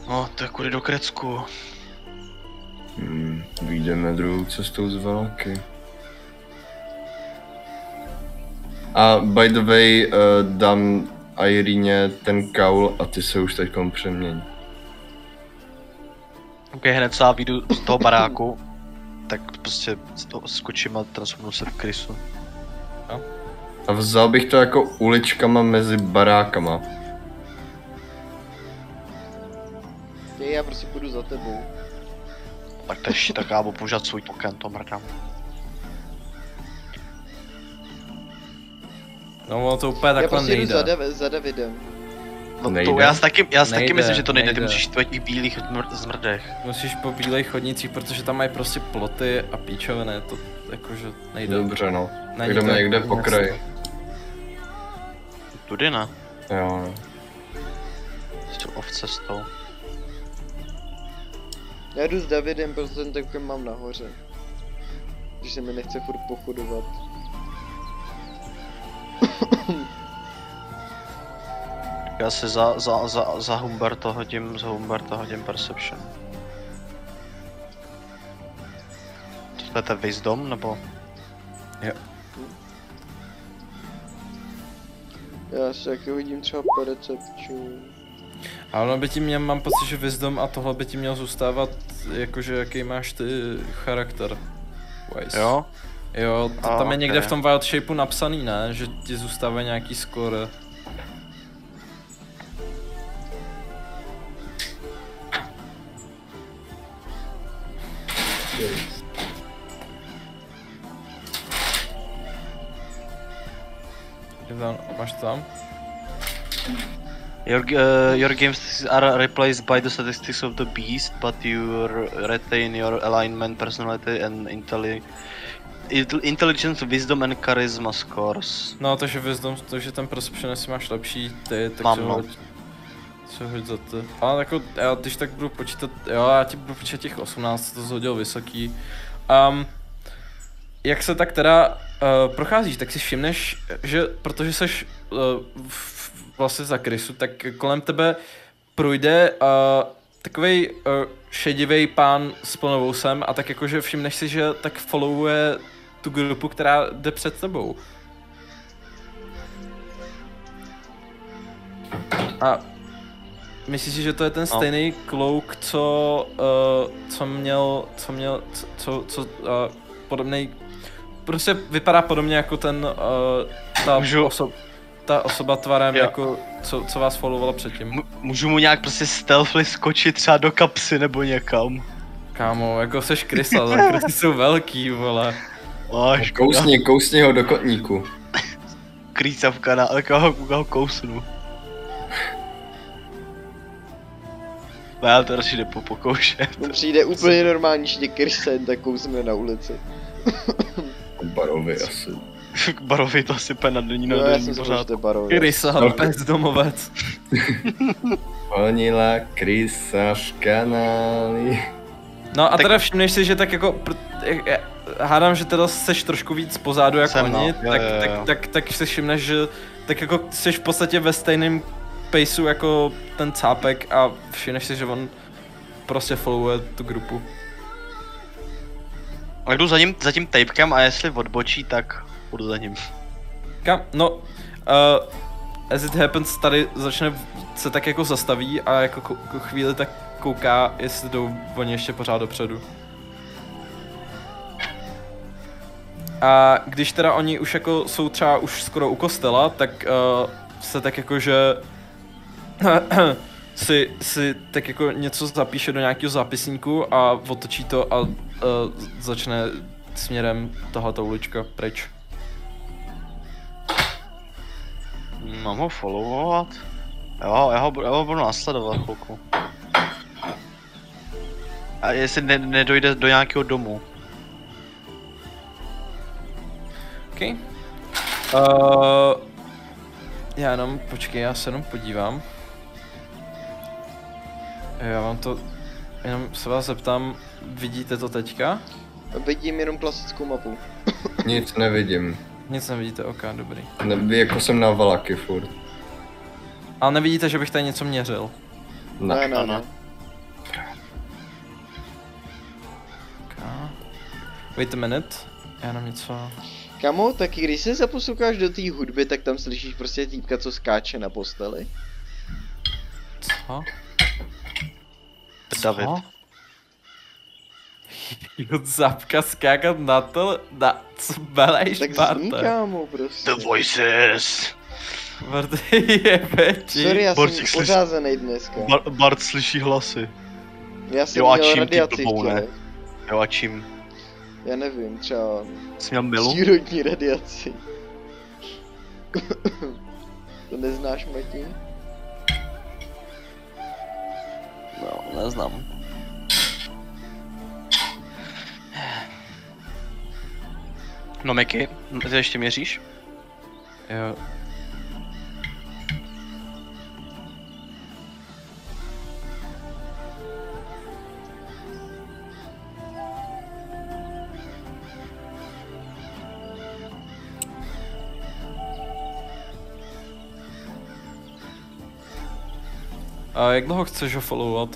No, to je kudy do Krecku. Vyjdeme druhou cestou z Valaky. A by the way, dám Irině ten kaul a ty se už teďkom přeměň. Ok, hned co já vyjdu z toho baráku, tak prostě skočím a transformuji se v krysu. No. A vzal bych to jako uličkama mezi barákama. Já prostě půjdu za tebou. Tak tež, tak já budu používat svůj token, to mrdám. No, ono to úplně takhle nejde. Já prostě jdu za Davidem. No Nejde. to já si taky Nejde, myslím, že to nejde, ty nejde. musíš po těch bílých zmrdech. Musíš po bílejch chodnicích, protože tam mají prostě ploty a píčoviny, to jakože nejde. Dobře no. Tak Není jdeme to někde jako po město. kraji. Tudy ne, Jo, no. jsi off cestou. Já jdu s Davidem, protože ten takový mám nahoře. Když se mi nechce furt pochodovat. Já si za Humberta hodím Perception. To je ten Wisdom, nebo? Já si taky hodím třeba Perception. A ono by ti měl, mám pocit, že Wisdom a tohle by ti měl zůstávat, jakože jaký máš ty charakter. Wise. Jo? Jo, to tam je někde ok. v tom Wild Shapeu napsaný, ne? Že ti zůstává nějaký score. Je tam, máš to tam? Your games are replaced by the statistics of the beast, but you retain your alignment, personality and intelligence, wisdom and charisma scores. No, takže Wisdom, takže ten Perception, jestli máš lepší ty, tak Mám, si no. co hoď za ty. Ale jako, já když tak budu počítat, jo, já ti budu počítat těch 18, to zhodil vysoký. Jak se tak teda procházíš, tak si všimneš, že protože seš vlastně za krysu, tak kolem tebe projde takovej šedivý pán s plnovousem a tak jakože všimneš si, že tak followuje tu grupu, která jde před tebou. A myslíš si, že to je ten stejný klouk, co měl podobný, prostě vypadá podobně jako ten, ta osoba tvarem, Jo. jako, co vás followovala předtím. Můžu mu nějak prostě stealthily skočit třeba do kapsy nebo někam? Kámo, jako seš krysa, za krysy jsou velký, vole. Kousni ho do kotníku. Krýcavka na takového ho kousnu. No já to radši nepokoušet. On přijde úplně normální, že tě Kirsten, tak kousne na ulici. Barovi asi. Barovi to sype na denní No, já jsem pořád. že to je Barovi. Krysa, bezdomovec. Honila krysa v kanáli. No a Tak- teda všimneš si, že tak jako, hádám, že teda seš trošku víc pozadu jako Jsem, no. oni, Jo, jo. tak si všimneš, že tak jako seš v podstatě ve stejném paceu jako ten cápek a všimneš si, že on prostě followuje tu grupu. A jdu za tím tapkem a jestli odbočí, tak půjdu za ním. No, as it happens, tady se tak jako zastaví a jako chvíli tak kouká, jestli jdou oni ještě pořád dopředu. A když teda oni už jako jsou třeba už skoro u kostela, tak se tak jako, že si tak jako něco zapíše do nějakého zápisníku a otočí to a začne směrem tahleta ulička pryč. Mám ho followovat? Jo, já ho budu následovat chvilku. A jestli nedojde do nějakého domu. OK. Já jenom, počkej, já se jenom podívám. Já vám to, jenom se vás zeptám, vidíte to teďka? Vidím jenom klasickou mapu. Nic nevidím. Nic nevidíte, ok, dobrý. Jako jsem na valaky furt. Ale nevidíte, že bych tady něco měřil? Ne. ano. Ok. Wait a minute, já jenom něco... Kamo, tak když se zaposloucháš do té hudby, tak tam slyšíš prostě týpka, co skáče na posteli. Co? David. Jo, zapka skákat na to, co belejš, Tak zní, Barte? kámo, prostě. The voices. Barte je peči. Sorry, já Borcík jsem slyš- ořázený dneska. Bart slyší hlasy. Já jsem Jo, a měl čím ty radiaci v blbou, ne? těle. Jo a čím? Já nevím, třeba Jsi měl milu? přírodní radiaci. To neznáš, Martin? neznám. No Miky, ty ještě měříš? Jo. A jak dlouho chceš ho followovat?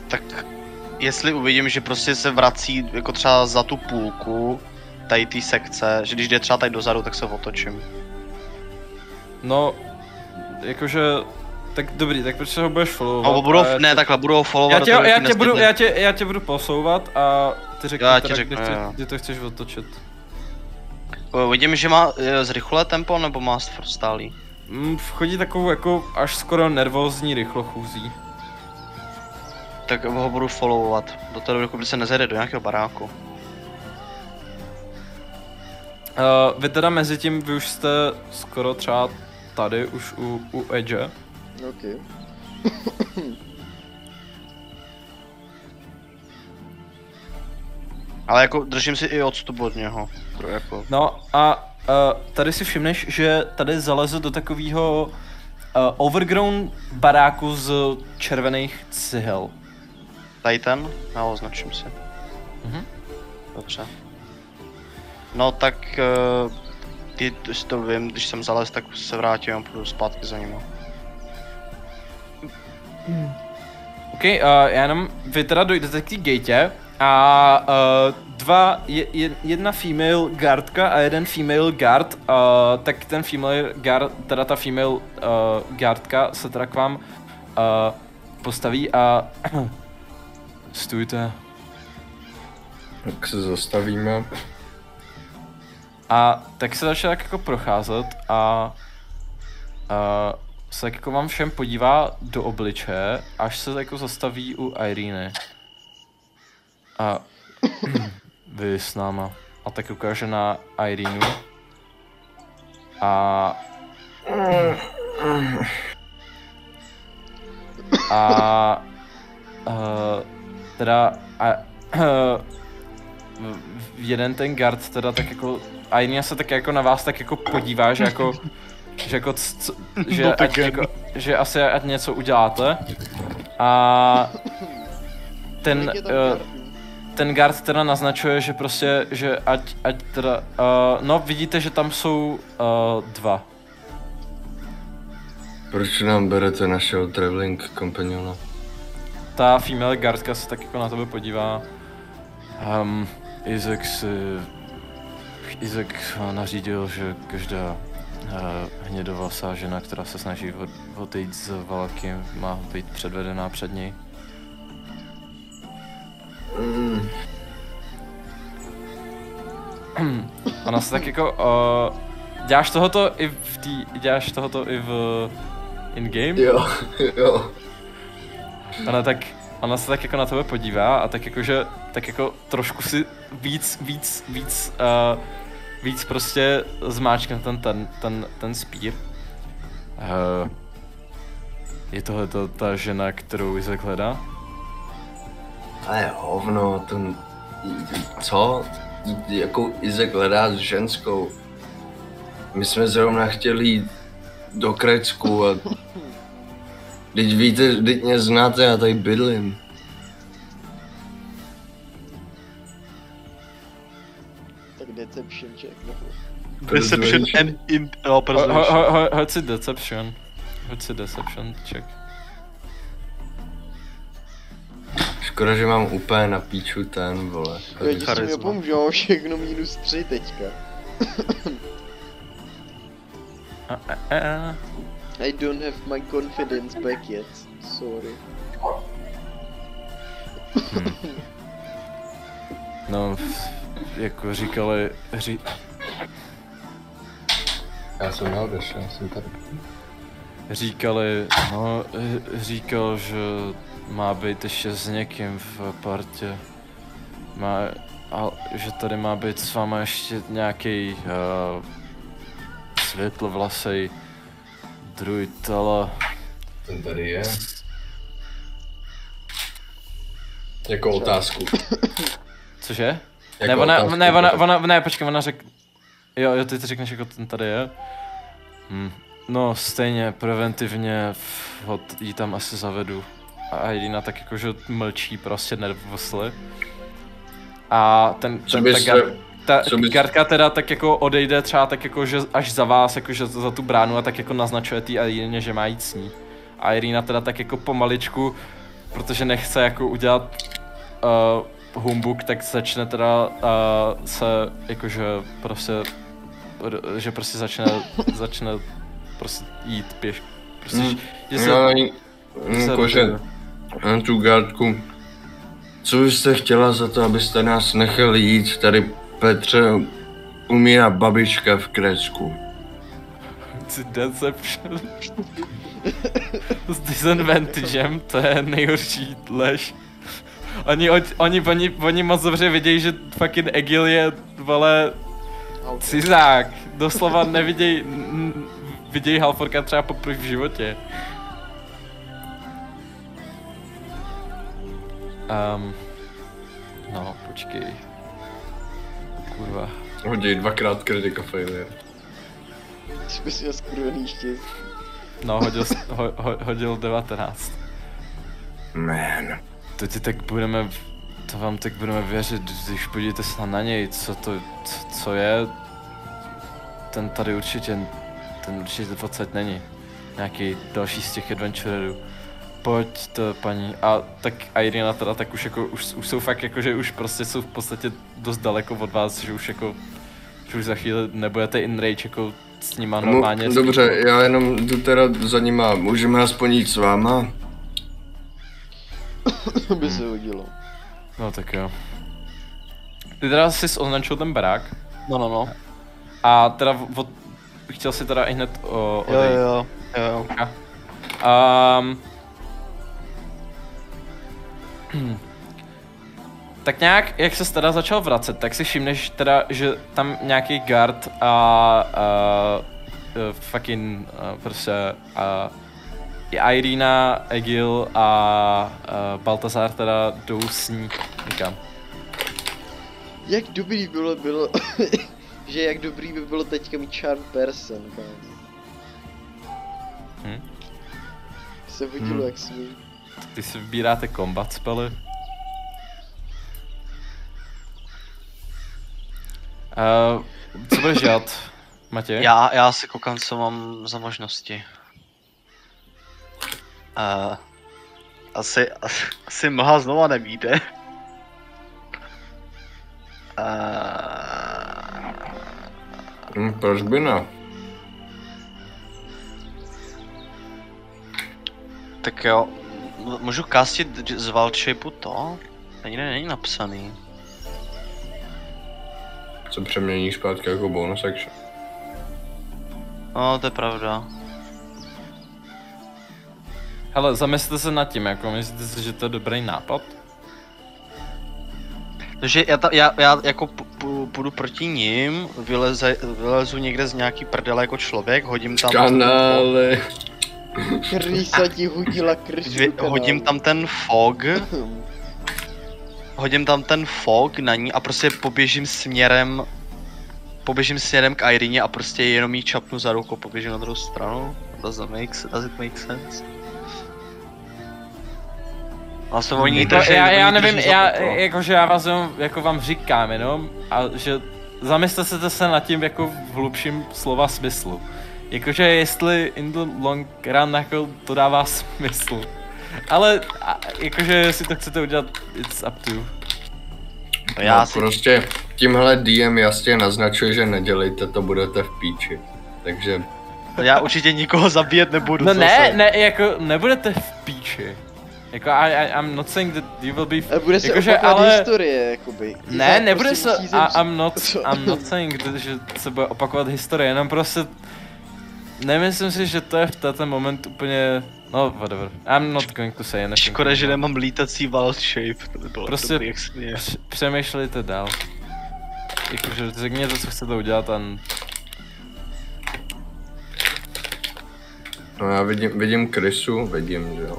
Tak jestli uvidím, že prostě se vrací jako třeba za tu půlku tady té sekce, že když jde třeba tady dozadu, tak se otočím. No, jakože, tak dobrý, tak proč se ho budeš followovat? No, budu ho followovat. Já tě budu posouvat a ty řekni kdy to chceš otočit. Vidím, že má zrychlé tempo nebo má stálý? Chodí takovou jako až skoro nervózní rychlochůzí. Tak ho budu followovat, do té doby, dokud se nezajde do nějakého baráku. Vy teda mezi tím, vy už jste skoro třeba tady, už u Edge. OK. Ale jako držím si i odstup od něho. Jako... No a tady si všimneš, že tady zalezl do takového overgrown baráku z červených cihel. Tady ten? Já ho označím si. Dobře. No tak, když to vím, když jsem zalez, tak se vrátím a půjdu zpátky za ním. OK, já jenom, vy teda dojdete k té gatě a jedna female guardka a jeden female guard, tak ten female guard, teda ta female guardka se teda k vám postaví a stůjte. Tak se zastavíme. A tak se začne tak jako procházet a se tak jako vám všem podívá do obličeje, až se jako zastaví u Ireny. A vy s náma. A tak ukáže na Irenu. A teda jeden ten guard teda tak jako Irena se tak jako na vás tak jako podívá, že jako že asi ať něco uděláte. A ten guard teda naznačuje, že prostě, že ať teda, no vidíte, že tam jsou dva. Proč nám berete našeho traveling kompaniona? Ta female guardka se tak jako na tebe podívá. Izek nařídil, že každá hnědovlasá žena, která se snaží odejít z války, má být předvedená před něj. Ona se tak jako, děláš tohoto i v in-game? Jo. Ona se tak jako na tebe podívá a tak jako, že, tak jako trošku si víc prostě zmáčkne ten spír. Je tohleto ta žena, kterou Izek hledá? Ale hovno, ten... Co? Jakou Izek hledá s ženskou? My jsme zrovna chtěli jít do Krecku a... Teď víte, teď mě znáte, já tady bydlím. Tak deception check, no. Deception and Hoď si deception. Hoď si deception check. Škoda, že mám úplně na píču ten, vole. Já ti s tím nepomůžu, mám všechno -3 teďka. I don't have my confidence back yet, sorry. No, jako říkali, Já jsem neodešel, já jsem tady. Říkal, že má být ještě s někým v partě. Že tady má být s váma ještě nějaký světlovlasej druid, ale Ten tady je. Jako otázku. Cože? Jako Ne, otázku, ne, počkej, ona řekne... Jo, ty řekneš jako ten tady je. No, stejně, preventivně jí tam asi zavedu. A Irina tak jakože mlčí, prostě nervosly. A ta Gardka teda tak jako odejde třeba tak jako, že až za vás, jakože za tu bránu a tak jako naznačuje tý Irině, že má jít s ní. A Irina teda tak jako pomaličku, protože nechce jako udělat humbuk, tak začne teda se jakože prostě, že prostě začne prostě jít pěšky. Prostě, že se... Jakože tu Gardku, co byste chtěla za to, abyste nás nechali jít? Tady Petře umírá babička v Krecku. Deception. S disadvantagem, to je nejhorší lež. Oni moc dobře vidějí, že fucking Egil je, vole, cizák. Doslova vidějí Halforka třeba poprvé v životě. No, počkej. Kurva. Hodí dvakrát critical failure. Ty bys měl skurvený štěstí. No, hodil 19. Man. To vám tak budeme věřit, když podíváte se na něj, co je. Ten tady určitě 20 není. Nějaký další z těch adventurerů. Pojďte, paní. A tak Irina teda tak už jako, už jsou fakt jako, že už prostě jsou v podstatě dost daleko od vás, že už jako, že už za chvíli nebudete in rage jako s nima normálně. No, dobře, já jenom jdu teda za nima, můžeme aspoň jít s váma? By se hodilo. No tak jo. Ty teda jsi označil ten barák. No. A teda chtěl si teda i hned odejít. Jo. Tak nějak, jak se teda začal vracet, tak si všimneš teda, že tam nějaký guard a fucking prostě i Irina, Egil a Baltazar teda jdou s ní někam. Jak dobrý bylo, že jak dobrý by bylo teďka mít charm person, kámo. Se hodilo jak svý. Ty si vybíráte combat spely. Co budeš dělat, Matěj? Já si koukám, co mám za možnosti. Asi mlha znova nevíde. Proč by ne? Tak jo, můžu castit z Wild Shapeu to? Není napsaný. Co přeměníš zpátky jako bonus action? No, to je pravda. Hele, zamyslete se nad tím, jako myslíte si, že to je dobrý nápad? Takže já jako půjdu proti ním, vylezu někde z nějaký prdele jako člověk, hodím tam... Kanály. Krysa ti hodila krysu. Hodím tam ten fog. Hodím tam ten fog na ní a prostě poběžím směrem k Irině a prostě jenom jí čapnu za ruku, poběžím na druhou stranu. Does it make sense? Vlastně oni já nevím, jakože já vás jako vám říkám jenom, a že zamyslete se nad tím jako v hlubším slova smyslu. Jakože jestli in the long run jako to dává smysl. Ale jakože jestli to chcete udělat, it's up to you. Prostě tímhle DM jasně naznačuje, že nedělejte to, budete v píči. Takže... Já určitě nikoho zabíjet nebudu. No ne, jako nebudete v píči. Jako I'm not saying that you will be... Bude se jakože, opakovat historie, jakoby. Ne, nebude se... I'm not saying, že se bude opakovat historie, jenom prostě... Nemyslím si, že to je v ten moment úplně... No, whatever. I'm not going to say anything. Škoda, že nemám lítací wild shape, to by bylo prostě dobrý, jak směje. Přemýšlejte dál. Jakože řekněte, co chcete udělat a... No já vidím Krysu, vidím, že jo.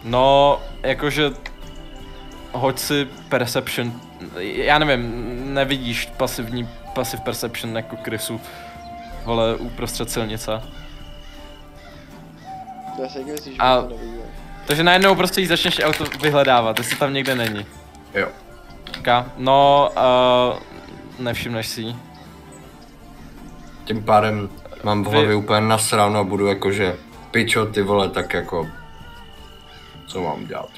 No, jakože... Hoď si perception. Já nevím, nevidíš passive perception jako Krysu. Vole, uprostřed silnice. Já si myslím, že A- to neviděl. Takže najednou prostě jí začneš auto vyhledávat, jestli tam někde není. Jo. No, nevšimneš si jí. Tím pádem mám v hlavě úplně nasráno a budu jakože pičo ty vole, tak jako... Co mám dělat?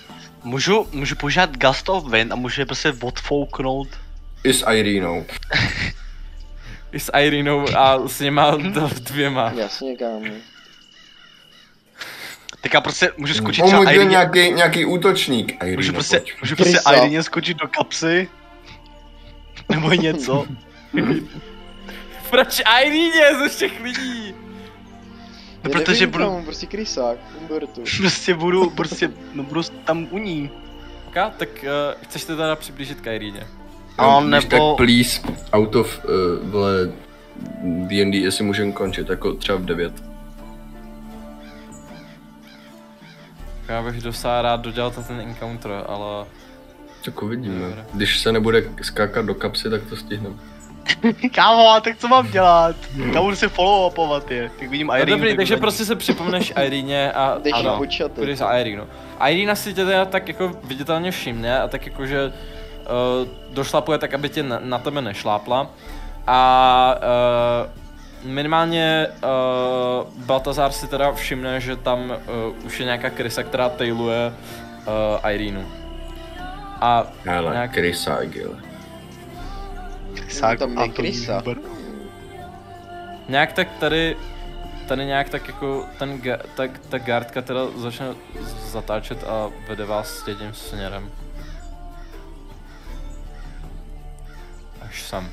Můžu požádat Gust of Wind a můžu je prostě odfouknout. I s Irenou. I s Irenou a s něma dvěma. Jasně, kámo. Tak já prostě můžu skočit třeba Můžu Ireně. nějaký útočník. Irina, Můžu prostě Krysa. Ireně skočit do kapsy. Nebo něco. Proč Irene ze všech lidí? No, protože budu... budu, Kámo, prostě krysák, Umbertu. prostě budu tam u ní. Tak chceš se teda přiblížit k Ireně? A Když tak nebo, please, out of, vole, D&D, jestli můžeme končit, jako třeba v 9. Já bych rád dodělal ten encounter, ale... Tak uvidíme. Dobré. Když se nebude skákat do kapsy, tak to stihneme. kámo, tak co mám dělat? Já budu si follow-upovat je, tak vidím No Irene. dobrý, tak takže za ní. prostě se připomeneš Ireně a Jdeš jí ano, počaty. půjdeš za Irenu. Irena si tě teda tak jako viditelně všimne a tak jakože došlapuje tak, aby tě na tebe nešlápla. A minimálně Baltazar si teda všimne, že tam už je nějaká krysa, která tailuje Irenu. A Hele, nějak- Krysa, Gil. Krysák, Tam je Antonín krysa. Huber. nějak tak tady nějak tak jako ta guardka teda začne zatáčet a vede vás tím směrem. Až sem.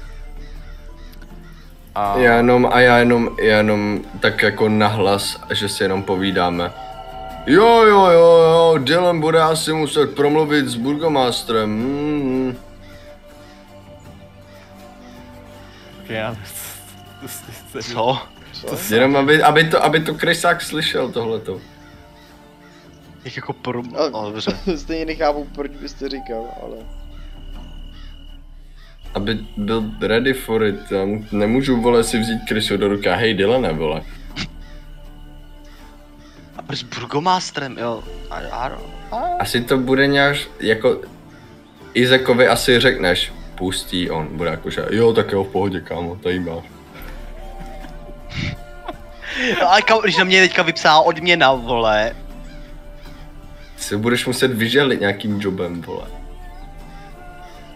A Já jenom tak jako nahlas, že si jenom povídáme. Jo, Dylan bude asi muset promluvit s burgomástrem. okay, já Co? Co? Jenom aby to Krysák slyšel tohleto. Jak jako Ale- no, dobře. Stejně nechápu, proč byste říkal, ale... Aby byl ready for it, já nemůžu, vole, si vzít Krysu do ruky, hej Dylane, vole. A proč s burgomástrem, jo? Asi to bude nějak, jako, Izakovi asi řekneš, pustí, on bude jakože, jo, tak jo, v pohodě, kámo, tady máš. Ale kámo, když na mě teďka vypsala odměna, vole. Se budeš muset vyželit nějakým jobem, vole.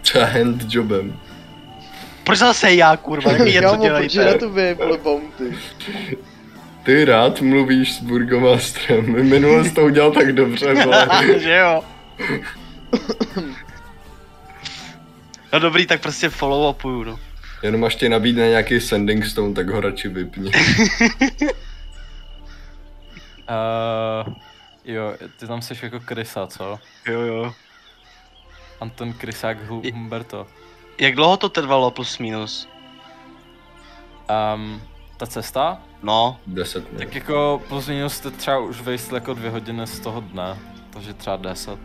Třeba handjobem. Proč zase já, kurva, tak mi něco Kámo, proč je na dělejte. tobě, vole, bounty? Ty rád mluvíš s burgomástrem, minule jsi to udělal tak dobře, vole. Že jo? No dobrý, tak prostě follow-upuju, no. Jenom až ti nabídne nějaký sending stone, tak ho radši vypni. jo, ty tam jsi jako Krysa, co? Jo. Anton Krysák Humberto. Jak dlouho to trvalo plus minus? Ta cesta? No, 10 minut. Tak jako plus minus jste třeba už vejstli jako 2 hodiny z toho dne, takže třeba 10.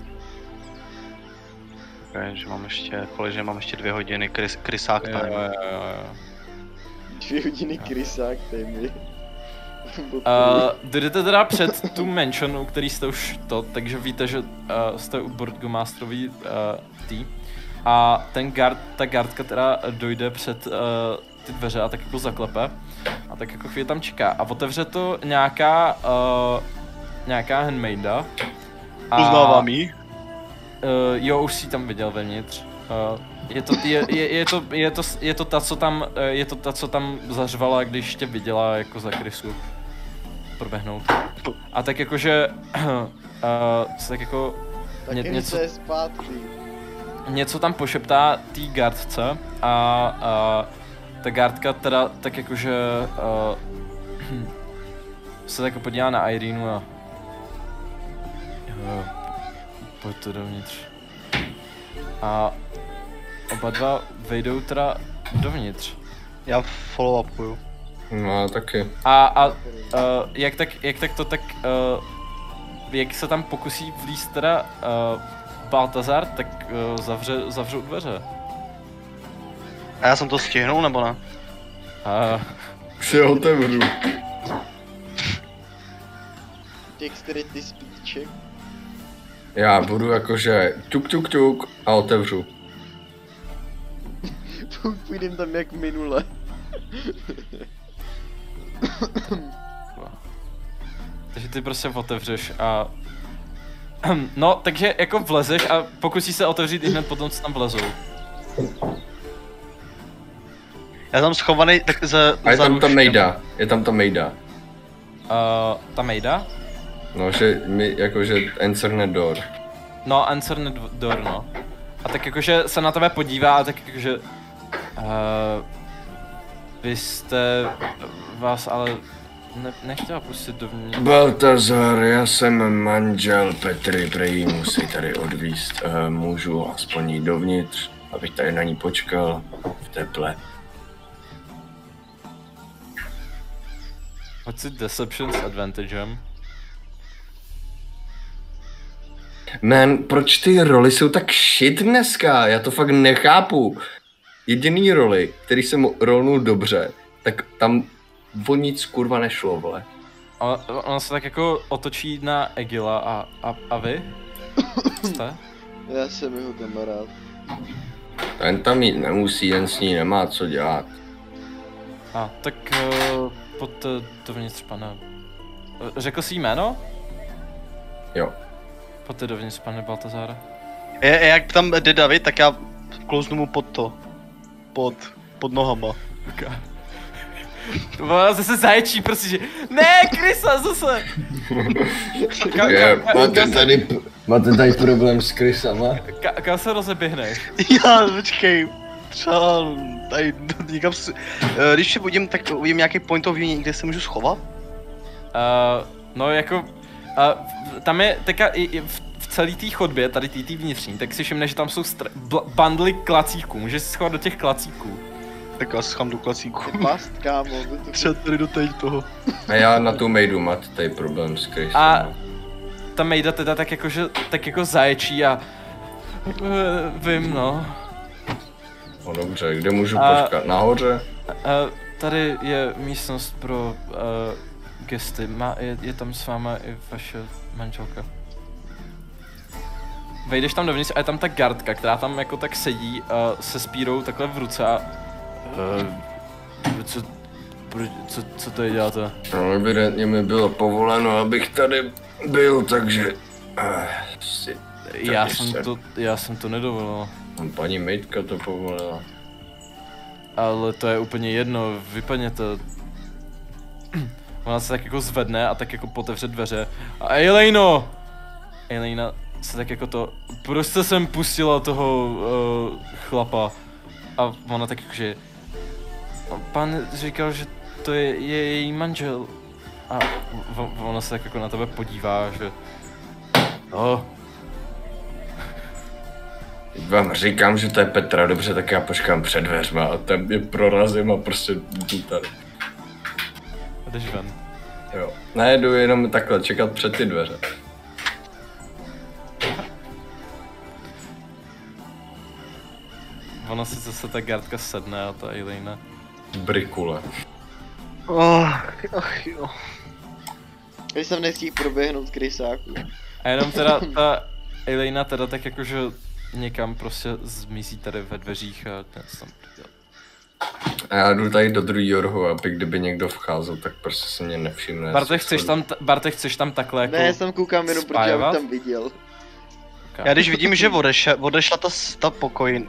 okay, že mám ještě, že mám ještě 2 hodiny krysák Jo. time. 2 hodiny krysák, tej mi. Jdete teda před tu mansionu, který jste už to, takže víte, že jste u burgomástrový tý. A ta guardka teda dojde před ty dveře a tak jako zaklepe. A tak jako chvíli tam čeká. A otevře to nějaká handmaida. Uznávám jí. Jo, už si tam viděl vevnitř. Je to ta, co tam zařvala, když tě viděla jako za krysu proběhnout. A tak jakože, tak jako Tak něco je zpátky. něco tam pošeptá tý guardce a ta guardka teda tak jakože se tak podívá na Irenu a jo, pojďte dovnitř. A oba dva vejdou teda dovnitř. Já follow-upuju. No, taky. Jak se tam pokusí vlízt teda Baltazar, tak zavřou dveře. A já jsem to stihnul, nebo ne? Si otevřu. Dexterity speech. Já budu jakože tuk a otevřu. Půjdem tam jak minule. Takže ty prostě otevřeš a... No, takže jako vlezeš a pokusíš se otevřít i hned potom, co tam vlezou. Já jsem schovaný tak A je tam ta mejda, Ta mejda? No, že mi jakože answer the door. No, answer the door, no. A tak jakože se na tebe podívá a tak jakože... vy jste... vás ale... nechtěla pustit dovnitř. Baltazar, já jsem manžel Petry, prej musí tady odvízt. Můžu aspoň jít dovnitř, abych tady na ní počkal v teple. Hoď si Deception s advantagem. Man, proč ty roli jsou tak shit dneska? Já to fakt nechápu. Jediný roli, který jsem rolnul dobře, tak tam o nic kurva nešlo, vole. Ona se tak jako otočí na Egila a vy? Jste? Já jsem jeho kamarád. Ten tam jít nemusí, jen s ní nemá co dělat. Tak pod dovnitř, pane. Řekl jsi jméno? Jo. Pojďte dovnitř, pane Baltazáre. Jak tam jde David, tak já klouznu mu pod to. Pod nohama. Okay. Ona zase zaječí, prostě, že ne, Krysa, zase! Máte tady problém s Krysama? Kam se rozeběhneš? Já, počkej. Třeba tady někam si... Když se budím, tak uvidím nějaký point of view, kde se můžu schovat? No jako... tam je teďka v celé té chodbě, tady té vnitřní, tak si všimne, že tam jsou bundly klacíků, můžeš si schovat do těch klacíků. Tak já schám do klacíku. Past, kámo. Třeba tady do tady toho. A já na tu mejdu, máte tady problém s Krysem. A ta mejda teda tak jako zaječí a... Vím, no. No dobře, kde můžu počkat? Nahoře? Tady je místnost pro gesty. Je tam s váma i vaše manželka. Vejdeš tam dovnitř a je tam ta gardka, která tam jako tak sedí se spírou takhle v ruce a... Co tady děláte? No, evidentně mi bylo povoleno, abych tady byl, takže... Já jsem to nedovolil. Paní Mejtka to povolila. Ale to je úplně jedno, vypadněte. Ona se tak jako zvedne a tak jako otevře dveře. A Elejno! Elejna se tak jako to... Prostě jsem pustila toho chlapa. A ona tak jakože... Pan říkal, že to je její manžel. A ona se tak jako na tebe podívá, že... Vám říkám, že to je Petra, dobře, tak já počkám před dveřma a tam je prorazím a prostě jdu tady. A jdeš ven. Jo, ne, jdu jenom takhle čekat před ty dveře. Ona si zase ta gardka sedne a ta Elejna. Brikule. Ach jo. Když jsem nestihl proběhnout krysáku. A jenom teda ta Elejna teda tak jakože někam prostě zmizí tady ve dveřích a ten tam dělat. A já jdu tady do druhého rohu, aby kdyby někdo vcházel, tak prostě se mě nevšimne. Barte, chceš tam takhle jako... Ne, já jsem koukám jenom, protože já tam viděl. Okay. Já když vidím, že odešla ta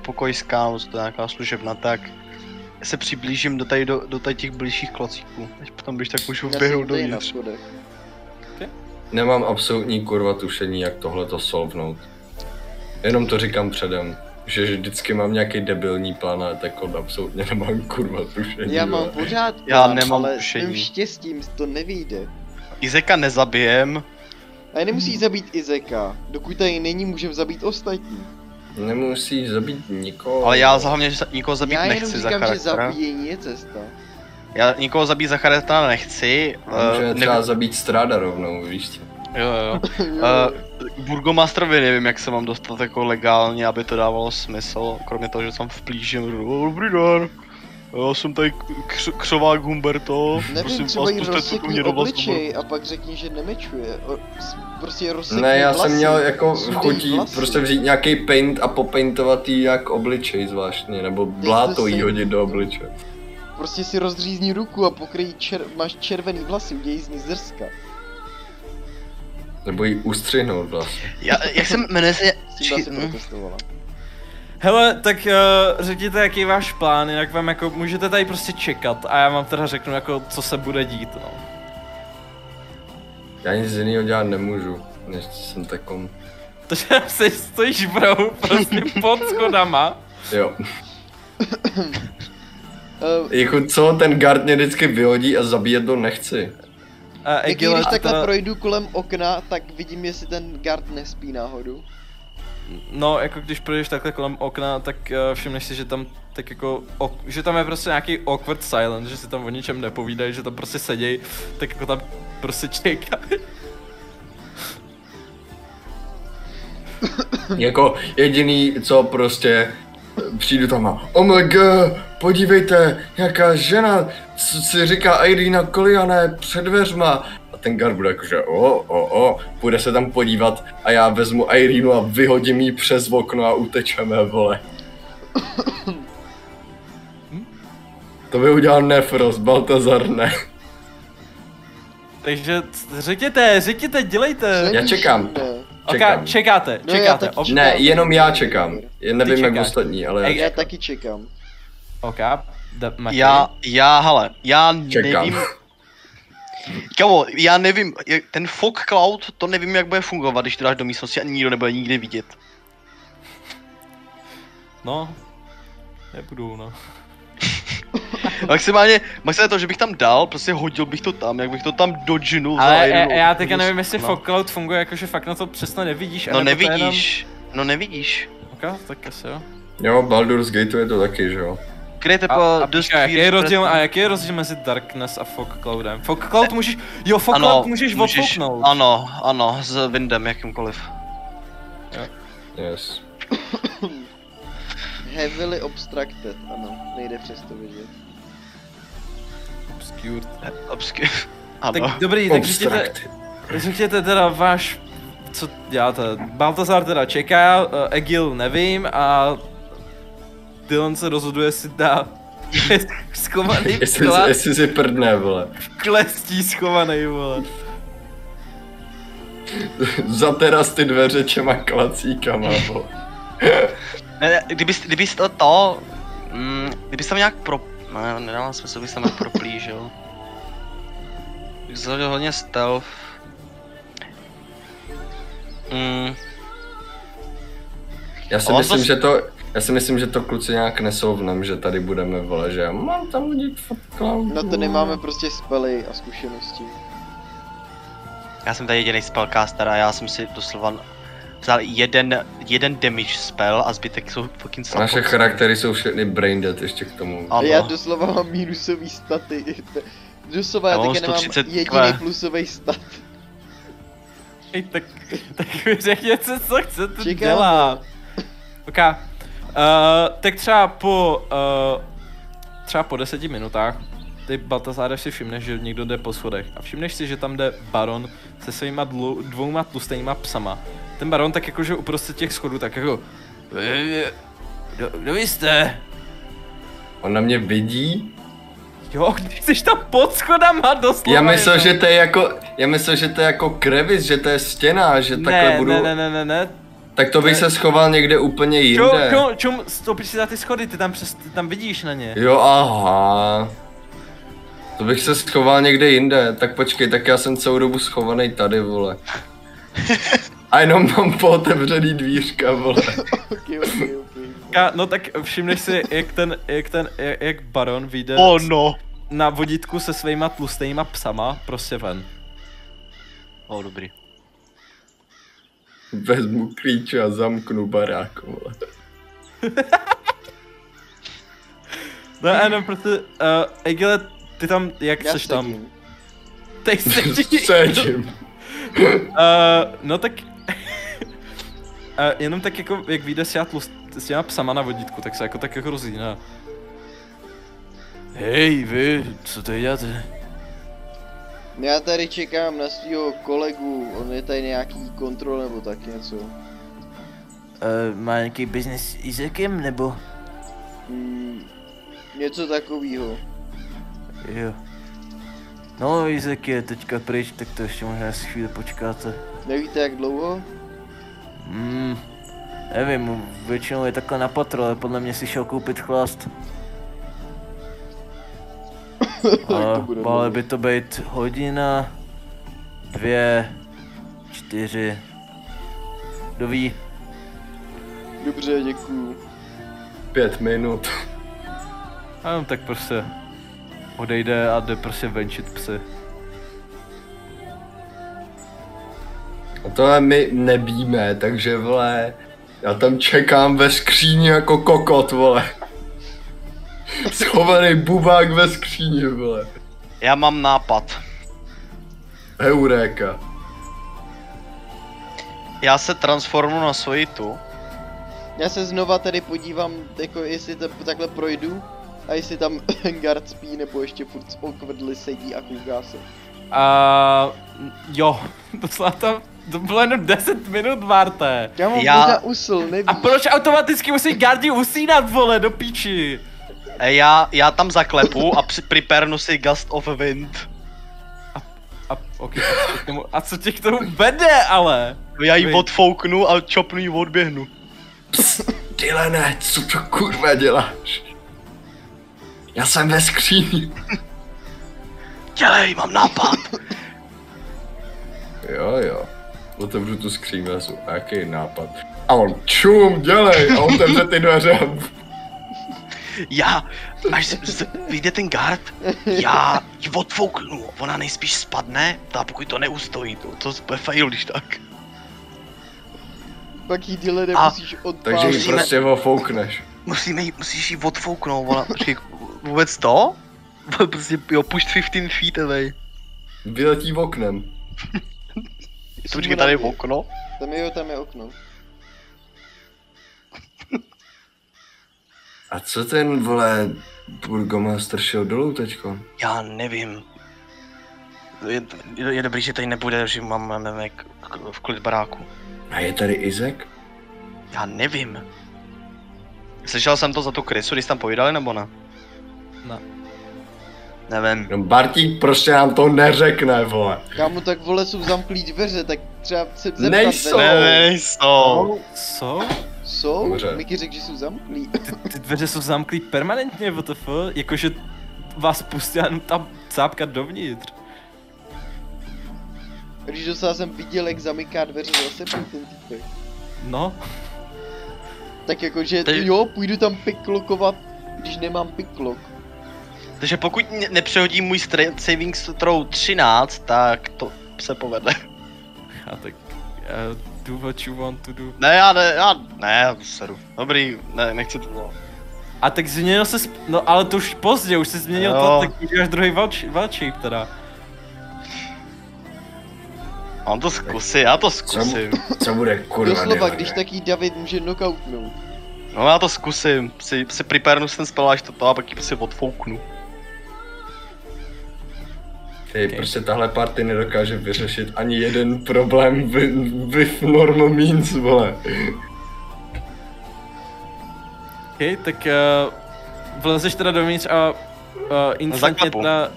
pokojská, to je nějaká služebna, tak se přiblížím do tady těch blížších klacíků. Teď potom bych tak můžu vběhnout dovnitř. Nemám absolutní kurva tušení, jak tohleto solvnout. Jenom to říkám předem, že vždycky mám nějaký debilní plán, ale tak absolutně nemám kurva tušení. Já mám pořád plán, já nemám ale tušení. s mým štěstím to nevyjde. Izeka nezabijem. A nemusí zabít Izeka. Dokud tady není, můžeme zabít ostatní. Nemusíš zabít nikoho. Ale já hlavně nikoho zabít já nechci za charakter. Já jenom říkám, že charaktera. zabíjení je cesta. Já nikoho zabít za charakter nechci. Může třeba zabít Stráda rovnou, víš co? Jo. Burgomasterovi nevím, jak se mám dostat jako legálně, aby to dávalo smysl, kromě toho, že jsem vplížím. Dobrý den. Já jsem tady křovák Humberto. Nevím, třeba jí rozsekni obličej a pak řekni, že nemečuje. Prostě rozsekni Ne, já vlasy. jsem měl jako Sundej chutí vlasy. prostě vzít nějaký paint a popaintovat jí jak obličej zvláštně, nebo bláto jí hodit do obličeje. Prostě si rozřízni ruku a pokryj máš červený vlasy, udělej z ní zrska. Nebo jí ustřihnout vlastně. Jak jsem jmenuje se... S tím asi protestovala. Hele, tak řekněte, jaký je váš plán, jinak vám jako, můžete tady prostě čekat a já vám teda řeknu jako, co se bude dít, no. Já nic jiného dělat nemůžu, než jsem takom. Takže se stojíš brou prostě pod schodama. Jo. Jako co, ten guard mě vždycky vyhodí a zabíjet to nechci. A Taky Egile když takhle teda, projdu kolem okna, tak vidím, jestli ten guard nespí náhodou. no jako když projdeš takhle kolem okna, tak všimneš si, že tam tak jako, že tam je prostě nějaký awkward silence, že si tam o ničem nepovídají, že tam prostě seděj, tak jako tam prostě čekají. Jako jediný, co prostě přijdu tam a oh my god, podívejte, nějaká žena, co si říká Irina Koliané před dveřma. A ten guard bude jakože půjde se tam podívat a já vezmu Irinu a vyhodím jí přes okno a utečeme, vole. To by udělal Nefros, Baltazar ne. Takže řekněte, dělejte. Já čekám. Ok, čekáte. No, já taky čekám. Ne, jenom já čekám. Já nevím jak čekáš. ostatní, ale já Já čekám. taky čekám. Ok, Hele, já Čekám. nevím. Kamo, já nevím, ten fog cloud, to nevím jak bude fungovat, když to dáš do místnosti a nikdo nebude nikdy vidět. No, nebudu, no. Maximálně to, že bych tam dal, prostě hodil bych to tam, jak bych to tam dodžnul. Ale já teďka nevím, jestli fog cloud funguje, jakože fakt na to přesně nevidíš. No anebo to jenom... nevidíš. Ok, tak asi jo. Jo, Baldur's Gate je to taky, že jo. Kryjte po Jaký je rozdíl mezi Darkness a Fog Cloudem? Fog Cloud můžeš, Fog Cloud můžeš odfouknout. Ano, s windem jakýmkoliv. Yes. Heavily obstructed, ano, nejde přes to vidět. Obscured. Ano. Tak dobrý, tak řekněte teda váš, co děláte. Baltazar teda čeká, Egil nevím a Dylan se rozhoduje, jestli dá schovaný Jestli si prdne, vole. klestí schovaný, vole. Zateraz ty dveře těma klacíkama, vole. Ne, kdybys tam nějak ne, nedávám smysl, kdybys tam nějak proplížil. Bych zahodil hodně stealth. Já si myslím, že to kluci nějak nesouvnem, že tady budeme, vole, že já mám tam hodit fotku. Na to nemáme prostě spely a zkušenosti. Já jsem tady jediný spellcaster a já jsem si doslova vzal jeden damage spell a zbytek jsou fucking support. Naše charaktery jsou všechny braindead ještě k tomu. A já doslova mám minusový staty. Doslova já taky nemám jediný plusový stat. Tak mi řekněte, co chcete dělat. Ok. Tak třeba po 10 minutách ty Baltazáre si všimneš, že někdo jde po schodech a všimneš si, že tam jde baron se svýma dvouma tlustejnýma psama. Ten baron tak jakože uprostřed těch schodů tak jako kdo vy jste? On na mě vidí? Jo, když jsi tam pod schodama doslova. Já myslel, že to je jako krevis, že to je stěna, že takhle budu... Ne. Tak to bych se schoval někde úplně jinde. Čum, stoupíš si za ty schody, ty tam vidíš na ně. Jo, aha. To bych se schoval někde jinde, tak počkej, tak já jsem celou dobu schovaný tady, vole. A jenom mám pootevřený dvířka, vole. Okay. No tak všimneš si, jak baron vyjde na vodítku se svýma tlustejma psama prostě ven. Dobrý. Vezmu klíče a zamknu barák, vole. No a jenom prostě, Egile, ty tam, jak Já seš tam? sedím. Teď sedíš. Sedím. No tak... jenom tak jako, jak vyjde s těma psama na vodítku, tak se jako tak jako rozjíná. Hej, vy, co tady děláte? Já tady čekám na svého kolegu, on je tady nějaký kontrol nebo tak něco. Má nějaký business s Izekem, nebo? Něco takového. Jo. No, Izek je teďka pryč, tak to ještě možná si chvíli počkáte. Nevíte jak dlouho? Nevím, většinou je takhle na patrole, podle mě si šel koupit chlast. To bude Ale by to být hodina, 2, 4, kdo ví. Dobře, děkuju. 5 minut. A jenom tak prostě odejde a jde prostě venčit psy. A tohle my nebíme, takže vole, já tam čekám ve skříni jako kokot, vole. Schovaný bubák ve skříni, vole. Já mám nápad. Heuréka. Já se transformuji na svoji tu. Já se znova tady podívám, jako jestli to takhle projdu. A jestli tam guard spí, nebo ještě furt okvedli sedí a kouká se. Jo, to bylo jenom 10 minut, Marte. Já mám Já- možná usl, nevíš. A proč automaticky musí gardi usínat, vole, do píči? Já tam zaklepu a připernu si Gust of Wind. A co tě k tomu vede, ale? Já ji Vy- odfouknu a čopnu ji odběhnu. Dylane, co to kurva děláš? Já jsem ve skříni. Dělej, mám nápad. Jo. Otevřu tu skříň a jsou, jaký nápad. A on čum, dělej, a otevře ty dveře. Až vyjde ten guard, já ji odfouknu, ona nejspíš spadne, a pokud to neustojí, to bude fail, když tak. Pak jí dyle A- nemusíš odpálit. Takže ji prostě ofoukneš. Musíš ji odfouknout, ona, počkej, vůbec to? Prostě, jo, push 15 feet away. Vyletí oknem. Počkej, tady je okno. Tam je okno. A co ten, vole, burgomaster šel dolů teďko? Já nevím. Je dobrý, že tady nebude, že máme v klid baráku. A je tady Izek? Já nevím. Slyšel jsem to za tu krysu, když tam povídali, nebo ne? Ne. Nevím. No Bartík prostě nám to neřekne, vole. Kámo, tak vole jsou zamklý dveře, tak třeba se zeptat. Nejsou. Nejsou. Co? Jsou? Dobře. Miky řekl, že jsou zamklý. Ty dveře jsou zamklý permanentně, WTF? Jakože vás pustí jenom ta cápka dovnitř. Když dostal jsem viděl, jak zamyká dveře za sebou ten týpek. No. Tak jakože, Teď- jo, půjdu tam piklokovat, když nemám piklok. Takže pokud nepřehodí můj strength saving throw 13, tak to se povede. A tak do what you want to do. Ne, seru. Dobrý, ne, nechci to. A tak změnil se, no ale to už pozdě, už se změnil Jo. to, tak uděláš druhý wild shape teda. On to zkusí, já to zkusím. Co bude kurva Doslova, dělat, když ne? taký David může knockoutnout. No já to zkusím, si preparenu ten spell až to a pak ji si odfouknu. Ty, prostě tahle party nedokáže vyřešit ani jeden problém with normal means, vole. OK, tak vlezeš teda dovnitř a instantně Zaklepu. teda...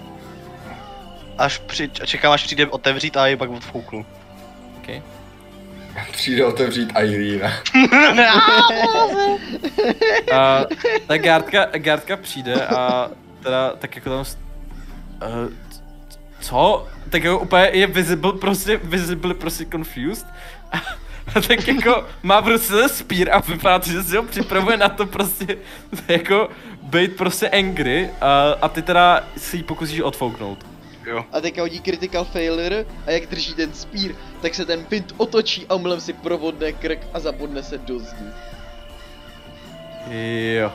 Čekám až přijde otevřít a ji pak odfouknu. OK. Přijde otevřít Irina. Tak Gardka přijde a teda tak jako tam... Co? Tak jako úplně je visible prostě confused. A tak jako má v ruce spear a vypadá to, že si ho připravuje na to prostě jako být prostě angry a ty teda si ji pokusíš odfouknout. Jo. A teďka hodí critical failure a jak drží ten spear, tak se ten pint otočí a omylem si provodne krk a zabodne se do zdí. Jo.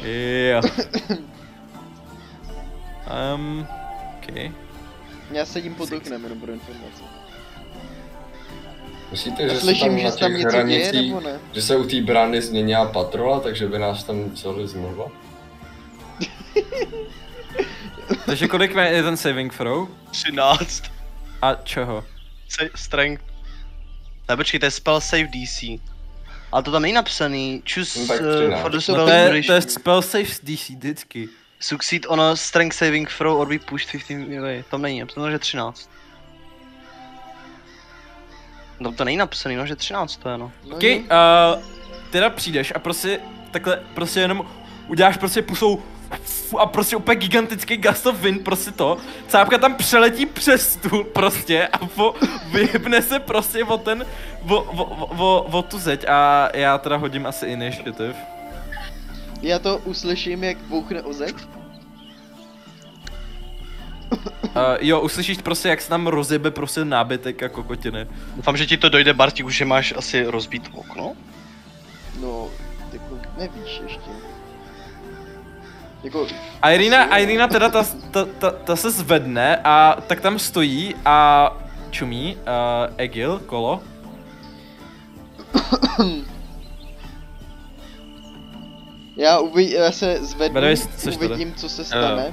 Jo. Okay. Já sedím pod oknem, jenom pro informaci. Myslíte, že se Slyším, tam že na se tam těch něco děje, hranicích, nebo ne? že se u té brány změnila patrola, takže by nás tam celý zmluvila? Takže kolik je ten saving throw? 13. A čeho? Strength. Ne, počkej, to je spell save DC. Ale to tam není napsaný. Choose Tak 13. for the To spell To je duration. spell save DC vždycky. Succeed on a strength saving throw or be pushed 15 away. Tam není, napsáno, že 13. No to není napsaný, no, že 13 to je, no. No, OK, jo. teda přijdeš a prostě takhle prostě jenom uděláš prostě pusou a prostě úplně gigantický gust of wind, prostě to. Cápka tam přeletí přes stůl prostě a vyhybne se prostě o ten, o tu zeď a já teda hodím asi initiative. Já to uslyším, jak bouchne o zeď. Jo, uslyšíš prostě, jak se tam rozjebe prostě nábytek a kokotiny. Doufám, že ti to dojde, Bartík, už že máš asi rozbít okno. No, jako nevíš ještě. Jako... Irina teda ta se zvedne a tak tam stojí a čumí, Egil, kolo. Já se zvednu, Bedej, seš tady. uvidím, co se stane.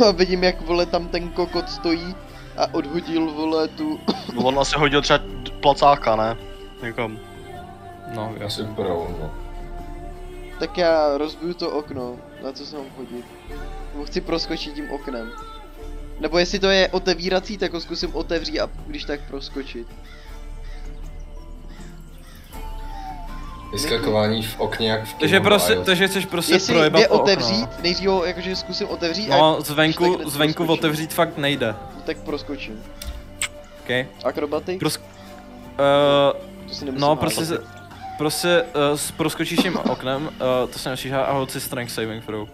A vidím, jak, vole, tam ten kokot stojí a odhodil, vole, tu... On asi hodil třeba placáka, ne? Jako... No, jo. Asi brou, no. Tak já rozbiju to okno, na co se mám hodit. Nebo chci proskočit tím oknem. Nebo jestli to je otevírací, tak ho zkusím otevřít a když tak proskočit. Vyskakování v okně jak v kinu. Takže prostě, Miles. takže chceš prostě Jestli projebat jde to otevřít, okno. nejdřív ho jakože zkusím otevřít No, a zvenku když tak proskočím. otevřít fakt nejde. Tak proskočím. Okay. Akrobaty? To si nemusím No, hádat. prostě proskočíš tím oknem, to se nemusíš a hoď si strength saving throw.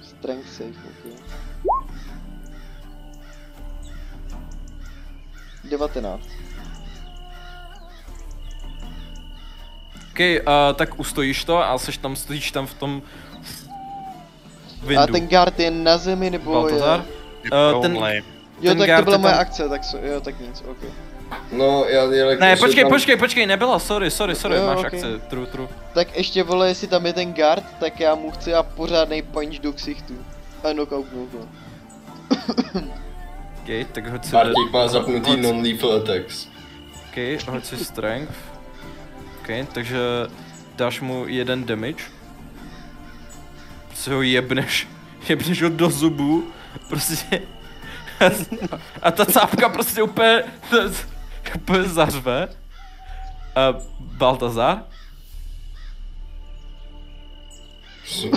Strength save, ok. 19. OK, tak ustojíš to a stojíš tam v tom windu. A ten guard je na zemi nebo Baltazar? je... Ten, Jo, ten tak to guard byla je moje tam- akce, tak jo, tak nic, ok. No, jelikož Ne, je tam... počkej, nebyla, sorry, Jo, máš ok. akce, true. Tak ještě, vole, jestli tam je ten guard, tak já mu chci a pořádnej punch do ksichtu. A knockoutnout ho. OK, tak hoď si... Bartík má zapnutý hoď- non-lethal attacks. OK, hoď si strength. OK, takže dáš mu 1 damage. Prostě ho jebneš ho do zubů, prostě. A ta cápka prostě úplně zařve. Baltazar?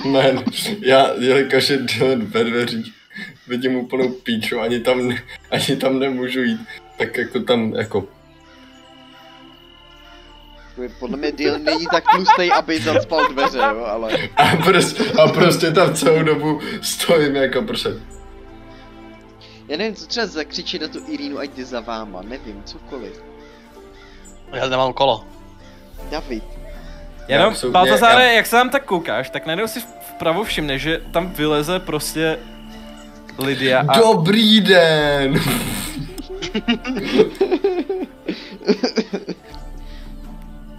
Man, já, jelikož je Dylan ve dveřích, vidím úplnou píču, ani tam nemůžu jít, tak jako tam, jako... Podle mě Dylan není tak tlustej, aby zacpal dveře, jo, ale... A prostě tam celou dobu stojím jako prostě... Já nevím, co třeba zakřičit na tu Irínu, ať jde za váma, nevím, cokoliv. Já nemám kolo. David. Jenom, absolutně, Baltazare, jak se tam tak koukáš, tak najednou si vpravo všimne, že tam vyleze prostě Lydia a... Dobrý den!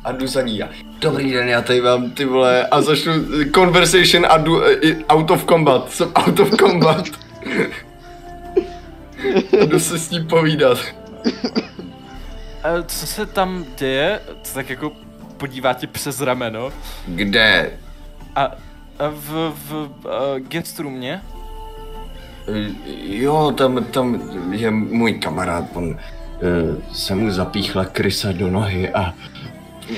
A jdu za ní a dobrý den, já tady mám ty vole a začnu conversation a jdu out of combat, jsem out of combat. A jdu se s ní povídat. Co se tam děje? Co tak jako podívá ti přes rameno. Kde? A v guestroomě? Jo, tam je můj kamarád, on se mu zapíchla krysa do nohy a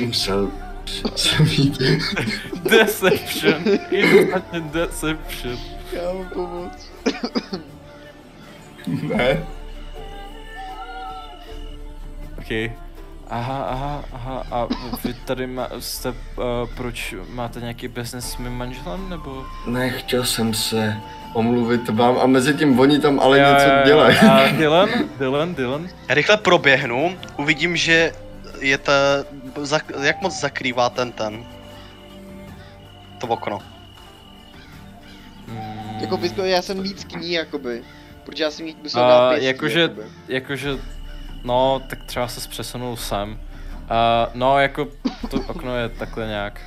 musel se mít. Deception. Instantně deception. Já mám pomoc. Ne? OK. Aha, a vy tady jste, proč máte nějaký business s mým manželem, nebo? Ne, chtěl jsem se omluvit vám a mezi tím oni tam ale něco dělají. A Dylan? Já rychle proběhnu, uvidím, že je to... Jak moc zakrývá ten to okno. jako já jsem víc k ní, jakoby. Protože já jsem jí musel dát pěstí, jakože, no, tak třeba se přesunul sem. No, jako, to okno je takhle nějak.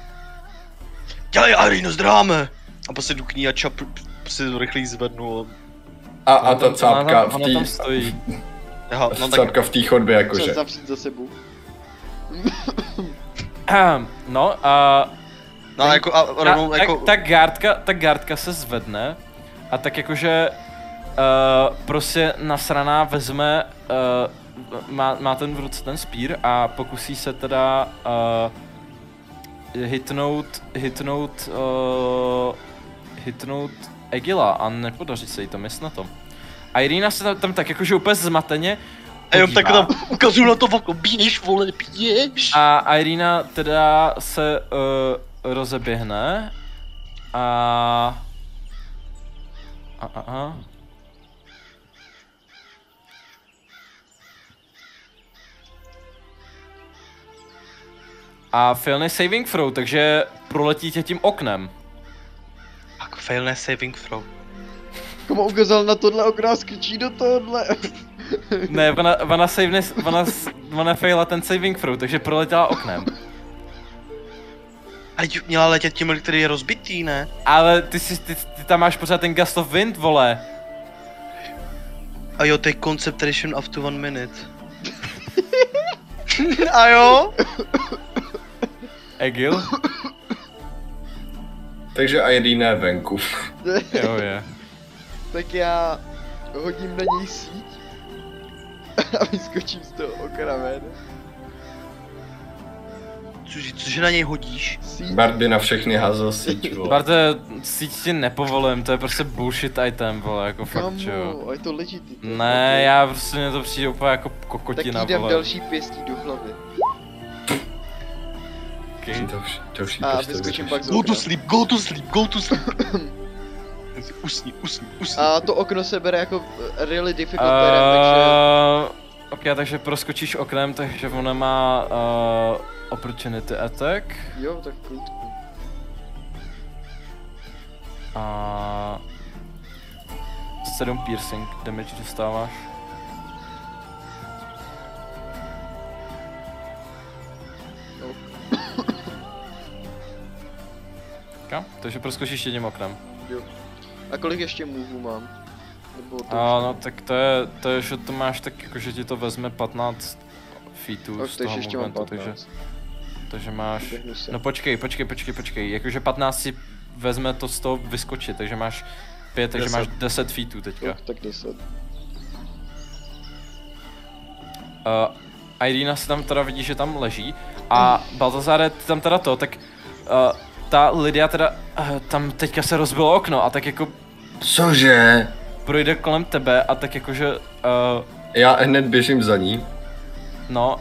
Dělej, Irina, zdráme! A prostě jdu k ní a si to rychlej zvednu. A ta cápka ona tam stojí. Aha, no tak... Cápka v té chodbě jakože. Třeba zavřít za sebou. No, No jako, a rovnou jako... Ta gardka se zvedne a tak jakože prostě nasraná vezme, má ten v ruce ten spír a pokusí se teda hitnout Egila a nepodaří se jí to, mysl na to. A Irina se tam tak jakože úplně zmateně A jenom tak tam ukazuju na to oko, běž vole, běž! A Irina teda se rozeběhne a failne saving throw, takže proletí tě tím oknem. Tak failne saving throw. Komu ukázal na tohle okno a skřičí do tohohle. Ne, ona faila ten saving throw, takže proletěla oknem. Ale měla letět tím, který je rozbitý, ne? Ale ty tam máš pořád ten gust of wind, vole. A jo, to je concentration up to 1 minute. A jo? Egil? Takže Irina je venku. Jo, je. Tak já hodím na něj síť a vyskočím z toho okna ven. Cože na něj hodíš? Síť. Bardy na všechny házel síť, vole. Barde, síť ti nepovolím, to je prostě bullshit item, vole, jako fakt, čo. A je to legit. Ne, já prostě mě to přijde úplně jako kokotina, tak jdem vole. další pěstí do hlavy. Okay. Další A pěstě vyskočím vyřeš. pak z Go okna. to sleep, go to sleep, go to sleep. Usni. A to okno se bere jako really difficult terrain, takže... Ok, takže proskočíš oknem, takže ona má opportunity attack. Jo, tak klidku. A 7 piercing damage dostáváš. Okay, takže proskočíš jedním oknem. Jo. A kolik ještě moveů mám? Nebo to No tak to je, že to máš tak jako, že ti to vezme 15 feetů z toho ještě mám movementu, 15. takže máš, Běhnu se. no počkej, jakože 15 si vezme to z toho vyskočit, takže máš 5, takže 10. máš 10 feetů teďka. Jo, tak 10. Irina si tam teda vidí, že tam leží a Baltazare, ty tam teda to, tak ta Lydia teda tam teďka se rozbilo okno a tak jako Cože? projde kolem tebe a tak jakože Já hned běžím za ní. no,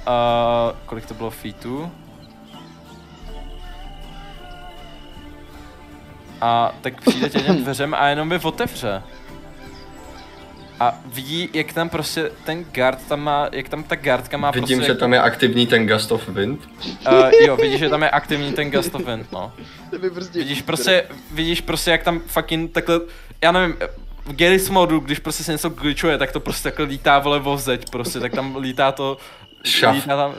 kolik to bylo feetů? A tak přijde tě těm dveřem a jenom je otevře. A vidí, jak tam prostě ten guard tam má, jak tam ta guardka má Vidím, prostě... že tam je aktivní ten Gust of Wind. Jo, vidíš, že tam je aktivní ten gust of wind, no. To by prostě Vidíš prostě, jak tam fucking takhle, já nevím, v Garry's modu, když prostě se něco glitchuje, tak to prostě takhle lítá, vole, o zeď, prostě, tak tam lítá to... Šaf. Lítá tam...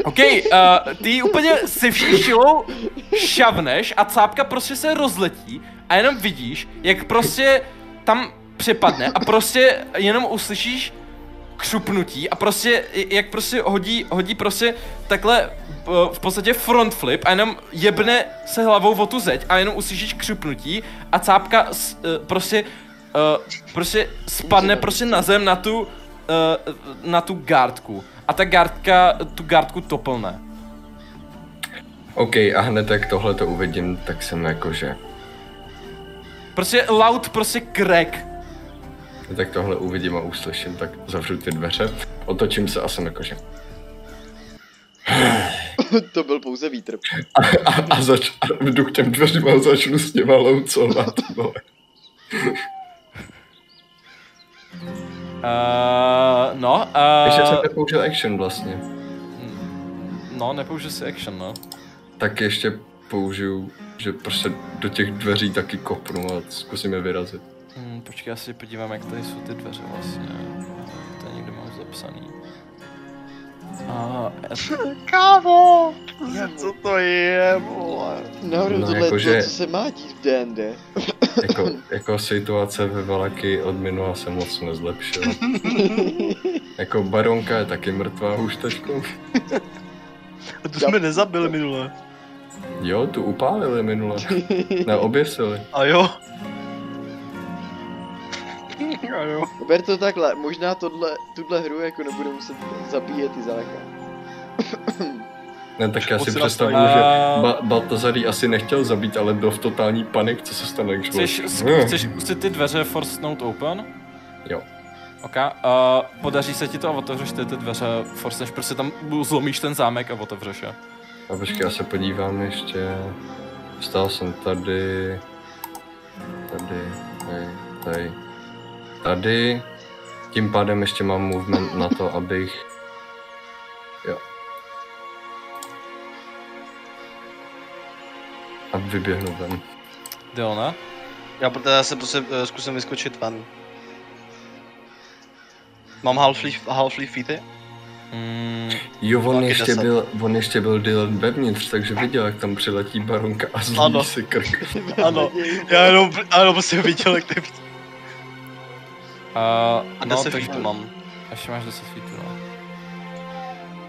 OK, ty úplně se vší šilou šavneš a cápka prostě se rozletí a jenom vidíš, jak prostě tam přepadne a prostě jenom uslyšíš křupnutí a prostě, jak prostě hodí prostě takhle v podstatě front flip a jenom jebne se hlavou o tu zeď a jenom uslyšíš křupnutí a cápka prostě spadne prostě na zem na tu gardku. A ta gardka tu gardku topelne. OK, a hned jak tohle to uvidím, tak jsem jakože... Prostě loud, prostě crack. Tak tohle uvidím a uslyším, tak zavřu ty dveře, otočím se a jsem jakože... To byl pouze vítr. A jdu k těm dveřím a začnu s těma loucovat, vole. No, Ještě jsem nepoužil action vlastně. no, nepoužij si action, no. Tak ještě použiju, že prostě do těch dveří taky kopnu a zkusím je vyrazit. Počkej, já si podívám, jak tady jsou ty dveře vlastně. To někde mám zapsaný. Kámo! Co to je, vole? Nahoru No, tohle jakože- je to, co se má dít v D&D. Jako situace ve Valaky od minula se moc nezlepšila. Jako baronka je taky mrtvá už teďko. A tu jsme nezabili minule. Jo, tu upálili minule. Neoběsili. A jo? A jo. Ber to takhle, možná tuhle hru jako nebudu muset zabíjet i záka. Ne, tak já si Posila představuju, svoji- že Baltazar jí asi nechtěl zabít, ale byl v totální panik, co se stane, když Chceš zkusit ty dveře forcenout open? Jo. Ok, podaří se ti to a otevřeš ty dveře, forceneš, prostě tam zlomíš ten zámek a otevřeš je. A počkej, já se podívám ještě. Stál jsem tady. Tady. Tím pádem ještě mám movement na to, abych... Jo. A vyběhnu ven. Jde ne? Já se prostě zkusím vyskočit ven. Mám half-leaf feety? Jo, Taky 10. on ještě byl Dylan vevnitř, takže viděl, jak tam přiletí baronka a Ano. zlomí si krk. Ano, já jenom prostě viděl, jak ty... A No, 10 takže feetů mám. ještě máš 10 feetů, no.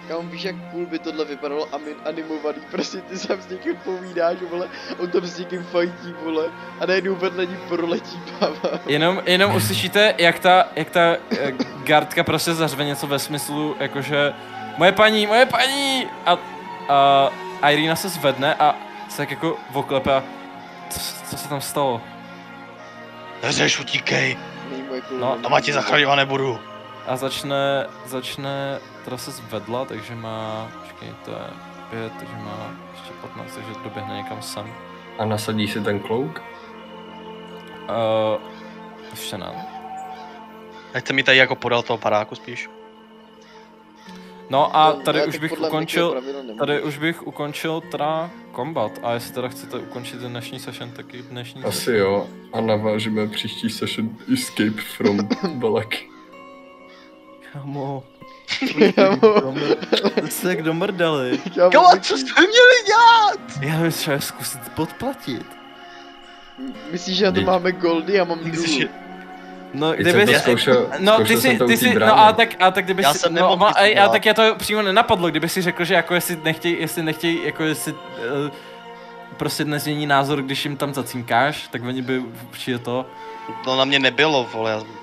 Kámo, víš, jak cool by tohle vypadalo animovaný, prostě ty sám s někým povídáš, vole, on tam s někým fajtí, vole, a najednou vedle ní proletí baba. Jenom uslyšíte, jak ta gardka prostě zařve něco ve smyslu, jakože moje paní! A Irina se zvedne a se tak jako oklepe a co se tam stalo? Neřeš, utíkej, Není moje cool. No, doma ti zachraňovat nebudu. A začne, teda se zvedla, takže má, počkej, to je 5, takže má ještě 15, takže doběhne někam sem. A nasadí si ten klouk? Ještě ne. Ať se mi tady jako podal toho padáku spíš. No a No, tady ne, už tak bych podle ukončil, měkkého pravidla nemůžeš. tady už bych ukončil teda kombat a jestli teda chcete ukončit ten dnešní session, taky dnešní Asi jo. A navážeme příští session Escape from Valaky. Kámo, Kámo. to se jak domrdali. Kámo, co jste měli dělat? Já bych třeba zkusit podplatit. Myslíš, že na to Vždyť. máme goldy a mám Myslíš, nulu? že... No, Teď jsem to zkoušel, no, ty jsem si, to u ty té si, brány. no a tak kdyby Já si, jsem no, nemohl nic a dělat. tak já to přímo nenapadlo, kdyby si řekl, že jako jestli nechtějí, jako jestli prostě nezmění názor, když jim tam zacínkáš, tak oni by určitě to. To na mě nebylo, vole, já nebyl.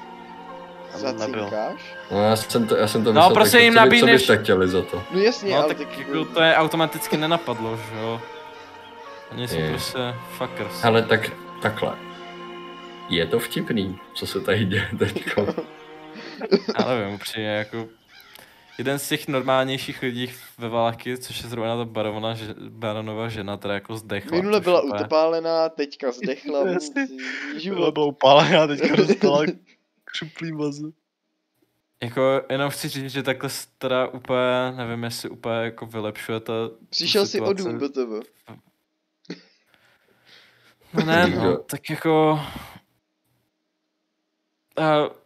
Zacinkáš? No, já jsem to No, myslel, prostě tak jim co nabídneš- byste chtěli za to? No jasně, No ale tak tak jako to je automaticky nenapadlo, že jo. Oni jsou Je. prostě fuckers. Ale tak, takhle. Je to vtipný, co se tady děje teďko. Já nevím, upřímně jako jeden z těch normálnějších lidí ve Valaky, což je zrovna ta baronova žena, která jako zdechla. minule což byla úplně- utopálená, teďka zdechla, Jasně. život. Byla upálená, teďka dostala křuplý mazu. Jako jenom chci říct, že takhle teda úplně, nevím jestli úplně jako vylepšuje ta Přišel si o situaci. dům do tebe. No ne, no, Jo. tak jako...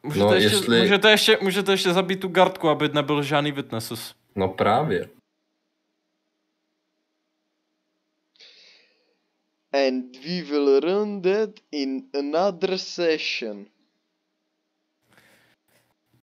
Můžete, No, ještě, jestli- můžete ještě zabít tu gardku, aby nebyl žádný witnesses. No právě. And we will run that in another session.